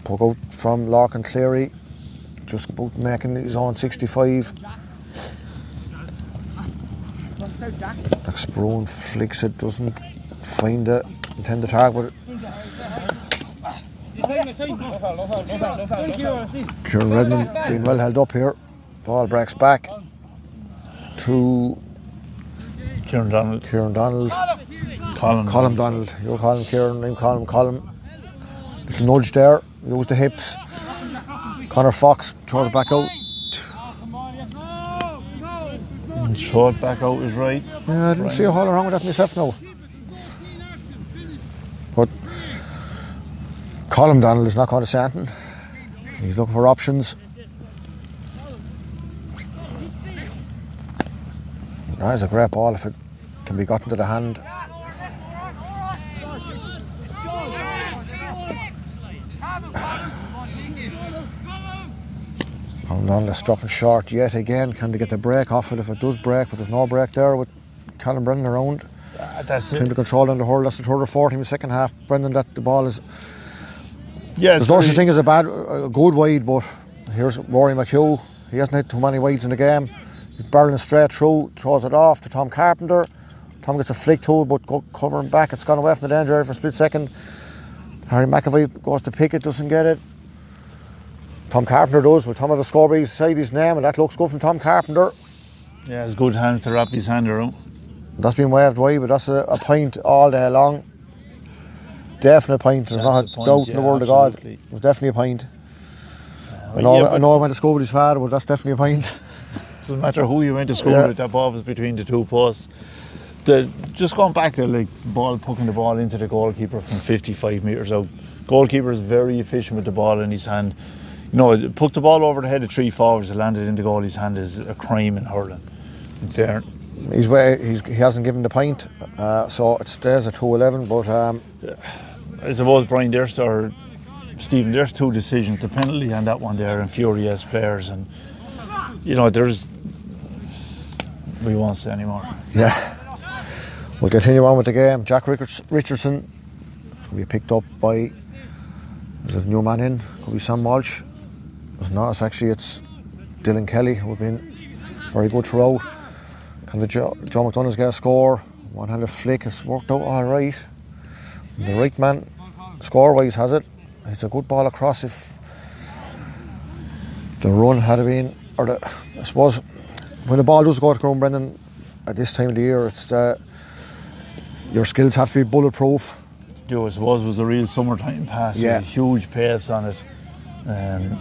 Puck out from Larkin Cleary. Just about making his own 65. Sprone flicks it, doesn't find it, intended target. Kieran Redmond being well held up here. Ball breaks back to Kieran Donald. Colin Donald. You're calling Kieran, I'm calling Colin. Little nudge there, use the hips. Connor Fox throws it back out. And throw it back out is right. Yeah, I didn't see a whole lot wrong with that myself now. But Colin Donald is not going to say anything. He's looking for options. That is a great ball if it can be gotten to the hand. Nonetheless, dropping short yet again. Can they get the break off it if it does break? But there's no break there with Callum Brennan around. That's Team to control on the hurl. That's the third or fourth in the second half. Brendan, that the ball is. Yeah, there's no such thing as a good wide, but here's Rory McHugh. He hasn't hit too many wides in the game. He's barreling straight through, throws it off to Tom Carpenter. Tom gets a flick to it, but covering back. It's gone away from the danger area for a split second. Harry McAvey goes to pick it, doesn't get it. Tom Carpenter does. Well, Tom had a score beside his name, and that looks good from Tom Carpenter. Yeah, it's good hands to wrap his hand around. That's been waved wide, but that's a point all day long. Definite point. There's not a doubt in the world of God. It was definitely a point. I know I went to school with his father, but that's definitely a point. Doesn't matter who you went to school with, that ball was between the two posts. Just going back to pucking the ball into the goalkeeper from 55 metres out. Goalkeeper is very efficient with the ball in his hand. You know, puck the ball over the head of three forwards that landed in the goalie's hand is a crime in hurling. In fair, he hasn't given the point, so it stays at 2-11. But I suppose Brian, or Stephen, there's two decisions: the penalty and that one there infuriates players, and we won't say anymore. Yeah, we'll continue on with the game. Jack Richardson will be picked up by. There's a new man in. Could be Sam Walsh. It's not. It's actually Dylan Kelly, who've been very good throughout. Can Joe McDonough's get a score? One-handed flick has worked out all right. The right man, score-wise, has it. It's a good ball across. If the run had been, I suppose, when the ball does go to ground, Brendan, at this time of the year, it's your skills have to be bulletproof. I suppose it was a real summertime pass. Yeah. With a huge pace on it. And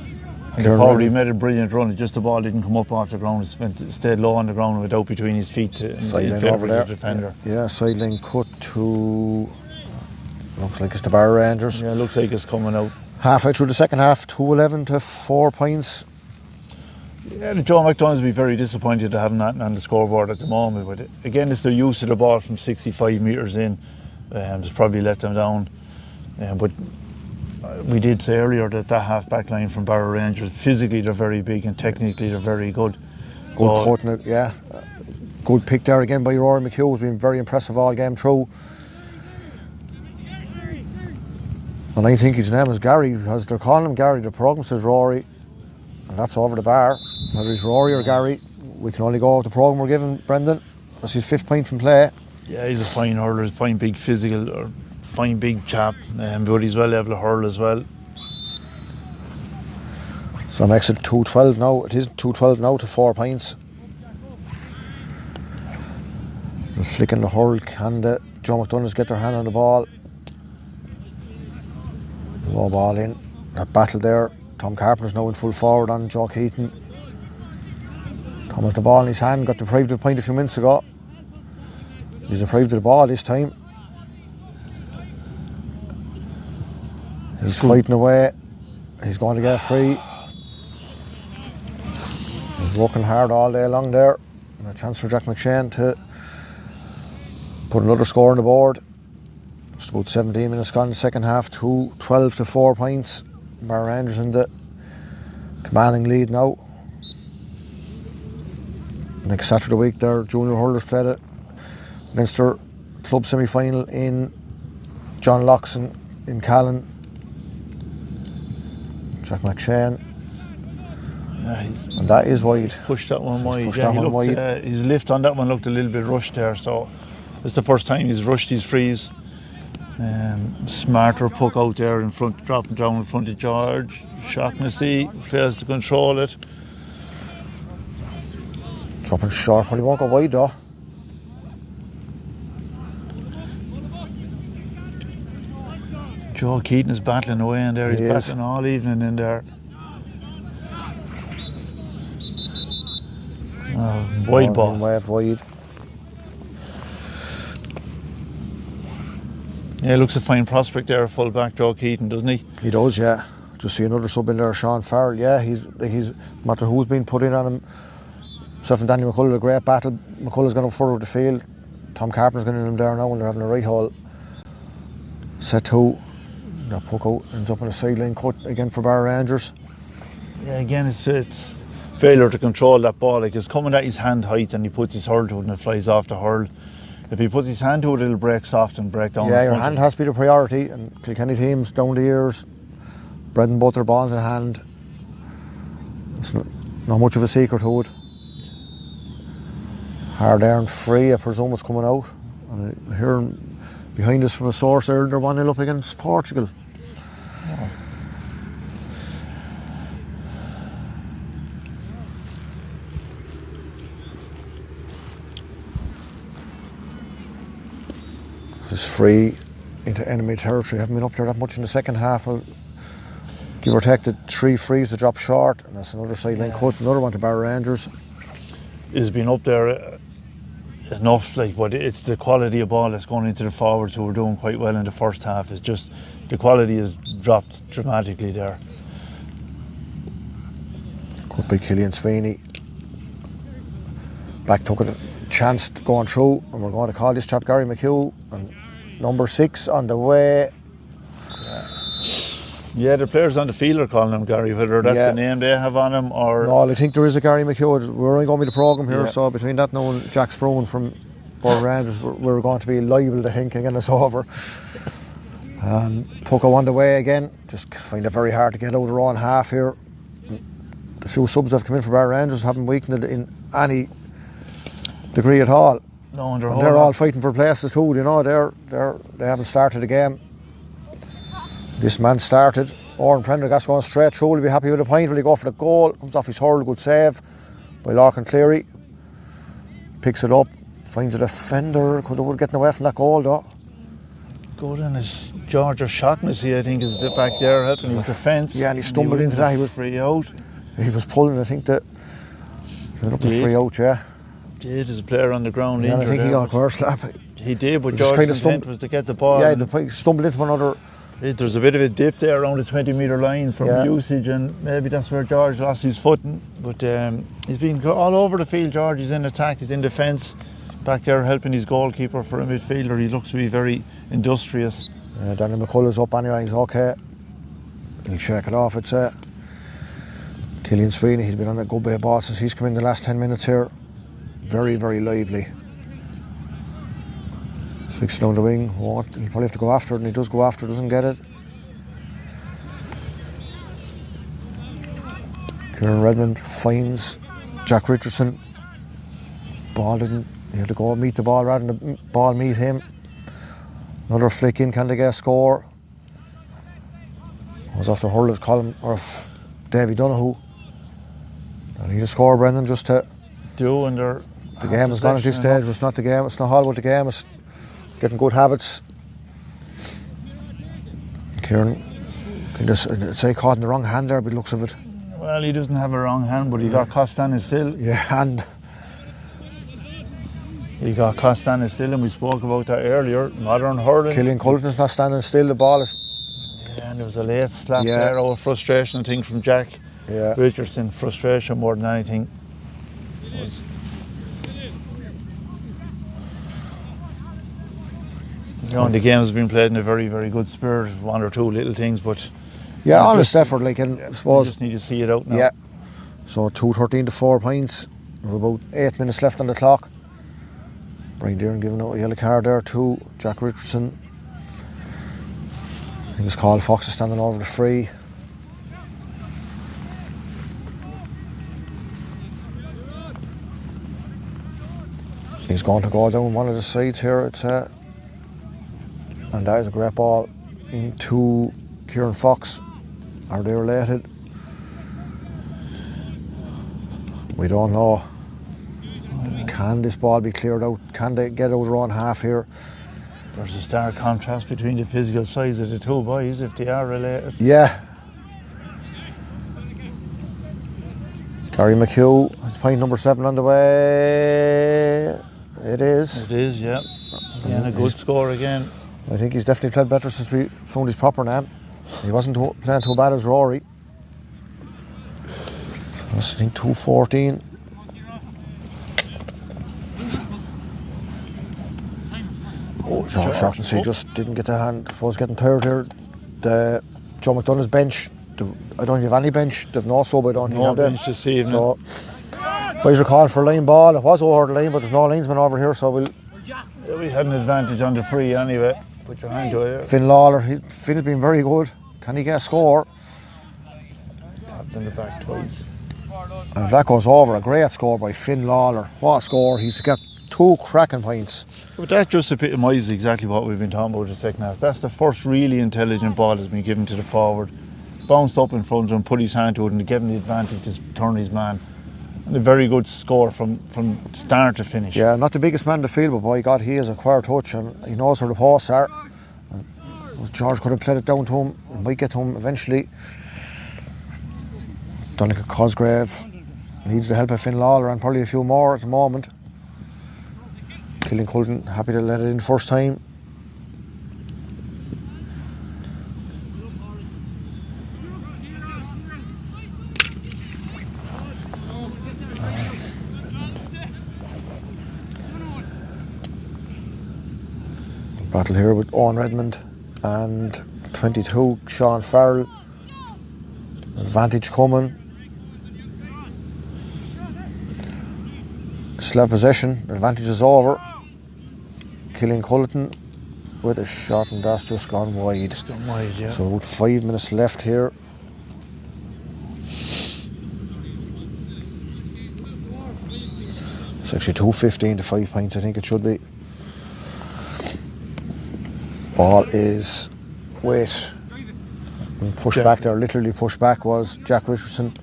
the forward, he made a brilliant run. Just the ball didn't come up off the ground. It stayed low on the ground without between his feet to sideline over there. The defender. Yeah, sideline cut to. Looks like it's the Barrow Rangers. Yeah, looks like it's coming out. Halfway through the second half, 2-11 to 4 points. Yeah, Joe McDonagh's be very disappointed to have that on the scoreboard at the moment. But again, it's their use of the ball from 65 metres in. It's probably let them down. But we did say earlier that half-back line from Barrow Rangers, physically they're very big and technically they're very good. Good cutting, yeah. Good pick there again by Rory McHugh. Has been very impressive all game through. And I think his name is Gary, as they're calling him Gary. The programme says Rory, and that's over the bar. Whether he's Rory or Gary, we can only go with the programme we're given, Brendan. That's his 5th point from play. Yeah, he's a fine hurler, he's a fine big physical, or fine big chap, but he's well able to hurl as well. So it makes it 2-12 now. It is 2-12 now to 4 points. The flick in the hurl, can Joe McDonagh's get their hand on the ball? Low ball in. That battle there. Tom Carpenter's now in full forward on Joe Keaton. Tom has the ball in his hand, got deprived of the point a few minutes ago. He's deprived of the ball this time. He's fighting away. He's going to get free. He's working hard all day long there. And a chance for Jack McShane to put another score on the board. Just about 17 minutes gone in the second half. 12 to 4 points. Barrow Rangers in the commanding lead now. Next Saturday week, their junior hurlers played a Leinster club semi-final in John Locke's in Callan. Jack McShane. Yeah, and that is wide. Pushed that one wide. Pushed that one wide. His lift on that one looked a little bit rushed there, so it's the first time he's rushed his frees. Smarter puck out there in front, dropping down in front of George. Shaughnessy fails to control it. Dropping short, well, he won't go wide though. Joe Keaton is battling away in there. He's battling all evening in there. Wide ball. Wide. Yeah, looks a fine prospect there, full back Joe Keaton, doesn't he? He does, yeah. Just see another sub in there, Sean Farrell. Yeah, he's no matter who's been put in on him. Himself and Danny McCullough, a great battle. McCullough's gone up forward the field. Tom Carpenter's going in him there now, and they're having a right haul. Set 2. That puck out ends up in a sideline cut again for Barrow Rangers. Yeah, again, it's failure to control that ball. Like, it's coming at his hand height and he puts his hurl to it and it flies off the hurl. If he puts his hand to it, it'll break soft and break down. Yeah, your hand has to be the priority, and Kilkenny teams down the years, bread and butter, balls in hand. It's not much of a secret to it. Hard earned free, I presume it's coming out. And I'm hearing behind us from a source there, they're 1-0 up against Portugal. Oh. It's free into enemy territory. Haven't been up there that much in the second half. Give or take the 3 frees to drop short, and that's another sideline cut. Another one to Barrow Rangers. It's been up there enough, but it's the quality of ball that's going into the forwards who were doing quite well in the first half. It's just the quality has dropped dramatically there. Cut by Killian Sweeney. Back took it chance going through, and we're going to call this chap Gary McHugh, and number 6 on the way. Yeah, the players on the field are calling him Gary, whether that's the name they have on him or... No, I think there is a Gary McHugh. We're only going to be the programme here, so between that now and Jack Sproon from Barrow Rangers, we're going to be liable to think again it's over. Pucko on the way again. Just find it very hard to get out of their own half here. The few subs that have come in for Barrow Rangers haven't weakened it in any degree at all. No, and they're all fighting for places too, you know. They haven't started the game. This man started. Oran Prendergast going straight through. He'll be happy with a point. Will he go for the goal? Comes off his hurl. Good save by Larkin Cleary. Picks it up. Finds a defender. Could have getting away from that goal though. Good, and it's George O'Shaughnessy, I think, is back there helping his defence. Yeah, and he stumbled into that. He was free out. He was pulling, I think, that. Up the free out, yeah. Did as a player on the ground Yeah, injured. I think he got a clear slap. He did, but George's intent was to get the ball. Yeah, he stumbled into another. There's a bit of a dip there around the 20-metre line from usage, and maybe that's where George lost his footing. But he's been all over the field, George. He's in attack, he's in defence. Back there helping his goalkeeper for a midfielder. He looks to be very industrious. Danny McCullough's up anyway, he's okay. He'll shake it off, I'd say. Killian Sweeney, he's been on a good bit of ball since he's come in the last 10 minutes here. Very, very lively. Flicks down the wing. He'll probably have to go after it, and he does go after it, doesn't get it. Kieran Redmond finds Jack Richardson. Ball didn't. He had to go meet the ball rather than the ball meet him. Another flick in. Can they get a score? It was after hurl of Colin or Davy Donaghs. I need a score, Brendan, just to. The game is gone at this stage. It's not the game. It's not all about the game. It's getting good habits. Kieran can just say caught in the wrong hand there by the looks of it. Well, he doesn't have a wrong hand, but he got Costana still. Yeah, and he got Costana still, and we spoke about that earlier. Modern hurling. Killian Culleton's not standing still. The ball is. Yeah, and there was a late slap there. Over frustration, I think, from Jack Richardson. Frustration more than anything. The game has been played in a very, very good spirit. One or two little things, but honest effort. Like, and I suppose you just need to see it out now. Yeah. So 2:13 to 4 points. With about 8 minutes left on the clock. Brian Deering giving out a yellow card there to Jack Richardson. I think it's called Fox is standing over the free. He's going to go down one of the sides here, it's and that is a great ball into Kieran Fox. Are they related? We don't know. Can this ball be cleared out? Can they get out their own half here? There's a stark contrast between the physical size of the two boys, if they are related. Yeah. Gary McHugh has point number 7 on the way. It is. It is, yeah. And a good score again. I think he's definitely played better since we found his proper name. He wasn't playing too bad as Rory. I think 2:14. George Shaughnessy just didn't get the hand. I was getting tired here. Joe McDonough's bench, I don't have any bench. They've no sub, I don't think. No bench this evening. So, boys are calling for a line ball. It was over the line, but there's no linesman over here, so we had an advantage on the free anyway. Put your hand to it. Finn Lawler, Finn's been very good. Can he get a score? Tapped in the back twice. And if that goes over, a great score by Finn Lawler. What a score. He's got 2 cracking points. But that just epitomises exactly what we've been talking about in the second half. That's the first really intelligent ball that's been given to the forward. Bounced up in front of him, put his hand to it, and gave him the advantage to turn his man. And a very good score from start to finish. Yeah, not the biggest man in the field, but boy, God, he has a queer touch and he knows where the posts are. George could have played it down to him. It might get to him eventually. Donaghs Cosgrave needs the help of Finn Lawler and probably a few more at the moment. Killian Culleton happy to let it in first time. Battle here with Owen Redmond and 22, Sean Farrell. Advantage coming. Still have possession. Advantage is over. Killian Culleton with a shot, and that's just gone wide. It's gone wide, yeah. So about 5 minutes left here. It's actually 2:15 to 5 points, I think it should be. Ball is pushed back there, literally pushed back was Jack Richardson.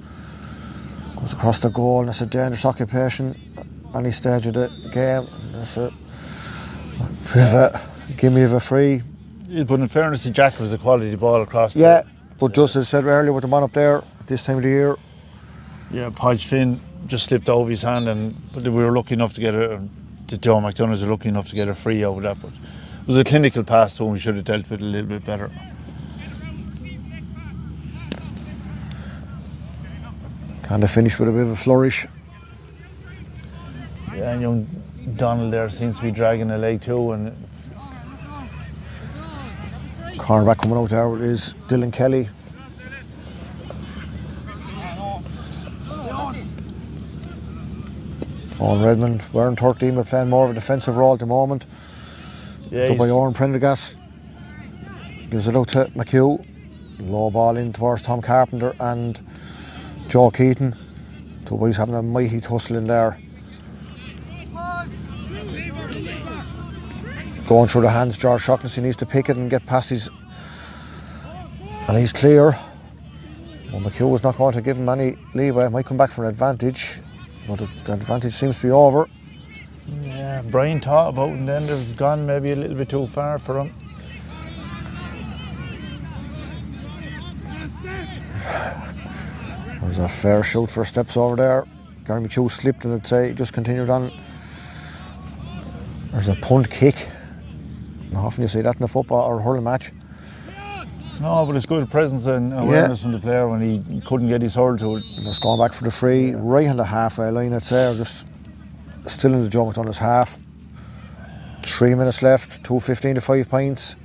Goes across the goal, and it's a dangerous occupation any stage of the game. That's a gimme of a free. But in fairness to Jack, it was a quality ball across. Yeah, but just as I said earlier with the man up there at this time of the year. Yeah, Podge Finn just slipped over his hand, but we were lucky enough to get Joe McDonough's were lucky enough to get a free out of that. But it was a clinical pass, so we should have dealt with it a little bit better. And they finished with a bit of a flourish. Yeah, and young Donald there seems to be dragging a leg too. And cornerback coming out there is Dylan Kelly. Owen Redmond wearing 13, but playing more of a defensive role at the moment. yeah, Done by Owen Prendergast. Gives it out to McHugh. Low ball in towards Tom Carpenter and Joe Keaton. Two boys having a mighty tussle in there. Going through the hands, George Shaughnessy needs to pick it and get past his. And he's clear. Well, McHugh was not going to give him any leeway. Might come back for an advantage, but the advantage seems to be over. yeah, Brian thought about it, and then they've gone maybe a little bit too far for him. There's a fair shout for steps over there. Gary McHugh slipped and it just continued on. There's a punt kick. Not often you see that in a football or hurling match. No, but it's good presence and awareness from the player when he couldn't get his hurl to it. And it's going back for the free, right on the halfway line, I'd say, or just still in the Joe McDonough's half. 3 minutes left, 2:15 to 5 points.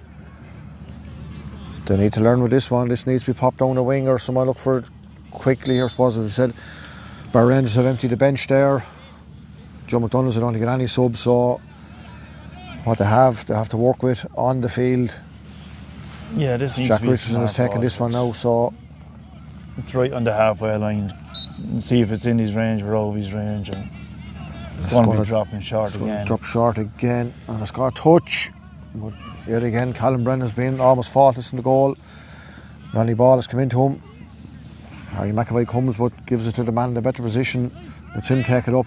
They need to learn with this one. This needs to be popped down the wing, or someone look for it quickly. I suppose, as we said, Barrow Rangers have emptied the bench there. Joe McDonough's don't get any subs, so what they have to work with on the field. Yeah, this needs Jack to be Richardson has taken this one now, so it's right on the halfway line. And see if it's in his range or over his range. And it's going to be dropping short again. Drop short again, and it's got a touch. But yet again, Colin Brennan's been almost faultless in the goal. Ronnie Ball has come into him. Harry McAvoy comes but gives it to the man in the better position. Lets him take it up.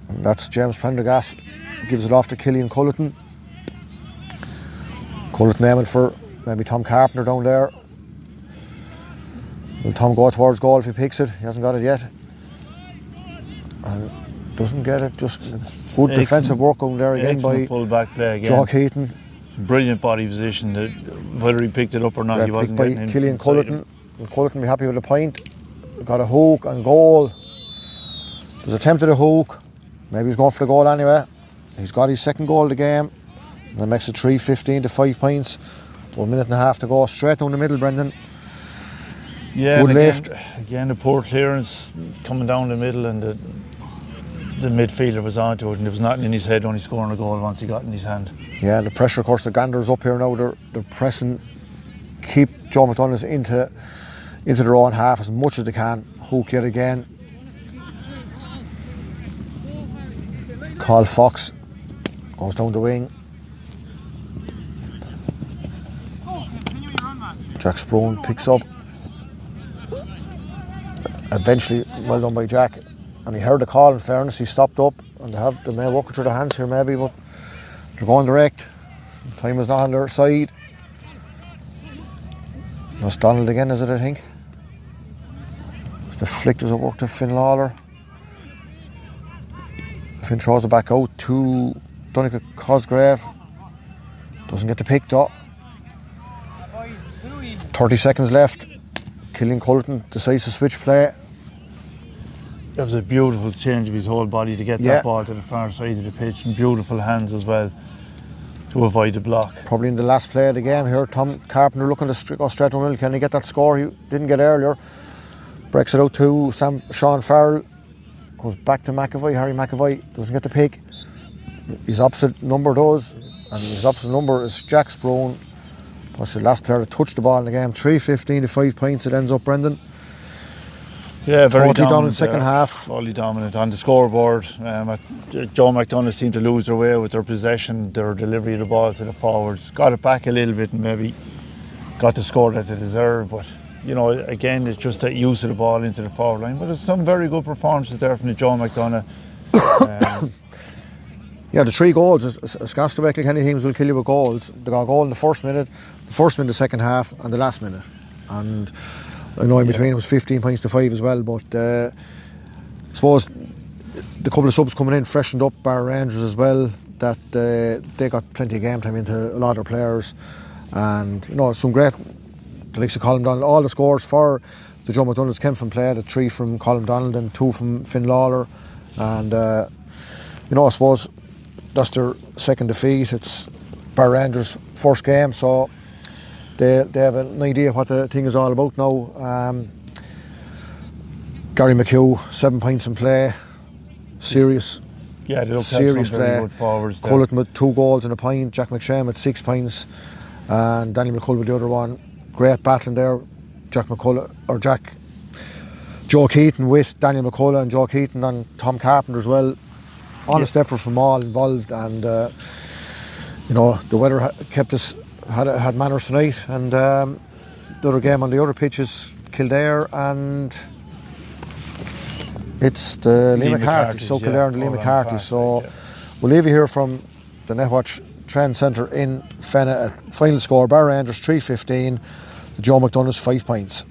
And that's James Prendergast. Gives it off to Killian Culleton. Culleton aiming for maybe Tom Carpenter down there. Will Tom go towards goal if he picks it? He hasn't got it yet. And doesn't get it. Just good defensive work down there again by full back play again. Joe Keaton. Brilliant body position. Whether he picked it up or not, he wasn't by getting Killian Culleton. Will Culleton be happy with the point? Got a hook and goal. There's attempted a hook. Maybe he's going for the goal anyway. He's got his second goal of the game. And that makes it 3:15 to 5 points. 1 minute and a half to go. Straight down the middle, Brendan. Yeah, good lift. Again, the poor clearance coming down the middle, and the midfielder was onto it, and there was nothing in his head, only scoring a goal once he got in his hand. Yeah, the pressure, of course, the Ganders up here now. They're pressing, keep Joe McDonough's into their own half as much as they can. Hook yet again. Carl Fox goes down the wing. Jack Sprone picks up. Eventually, well done by Jack. And he heard the call, in fairness, he stopped up. And they may work through their hands here maybe, but they're going direct. Time is not on their side. That's Donald again, is it, I think? It's the flick, does it work to Finn Lawler? Finn throws it back out to Donaghs Cosgrave. Doesn't get the pick though. 30 seconds left. Killian Culleton decides to switch play. That was a beautiful change of his whole body to get that ball to the far side of the pitch, and beautiful hands as well. to avoid the block. Probably in the last play of the game here, Tom Carpenter looking to go straight downhill. Can he get that score he didn't get earlier? Breaks it out to Sean Farrell. Goes back to McAvoy. Harry McAvoy doesn't get the pick. His opposite number does, and his opposite number is Jack Sprone. That's the last player to touch the ball in the game. 3-15 to 5 points it ends up, Brendan. Yeah, very dominant second half. Totally dominant on the scoreboard. Joe McDonough seemed to lose their way with their possession, their delivery of the ball to the forwards. Got it back a little bit and maybe got the score that they deserved. But, you know, again, it's just that use of the ball into the forward line. But there's some very good performances there from the Joe McDonough. Yeah, the 3 goals, as Scotstow Kenny teams will kill you with goals. They got a goal in the first minute of the second half, and the last minute. And I know in between it was 15 points to 5 as well, but I suppose the couple of subs coming in freshened up Barrow Rangers as well, that they got plenty of game time into a lot of their players. And, you know, some great, the likes of Colm Donald, all the scores for the Joe McDonaghs came from play, the 3 from Colm Donald and 2 from Finn Lawler. And, you know, I suppose that's their second defeat. It's Barrow Rangers' first game, so they have an idea what the thing is all about now. Gary McHugh, 7 points in play. Serious Yeah, they look serious play. play. Good forwards there. Culleton with 2 goals and a point. Jack McShane with 6 points. And Daniel McCullough with the other one. Great battling there. Joe Keaton with Daniel McCullough and Joe Keaton and Tom Carpenter as well. Honest effort from all involved, and you know, the weather had manners tonight. And the other game on the other pitch is Kildare, and it's the Lee McCarthy. So Kildare and the Lee McCarthy. So we'll leave you here from the Netwatch Training Centre in Fenagh. Final score: Barrow Rangers 3-15, the Joe McDonaghs 5 points.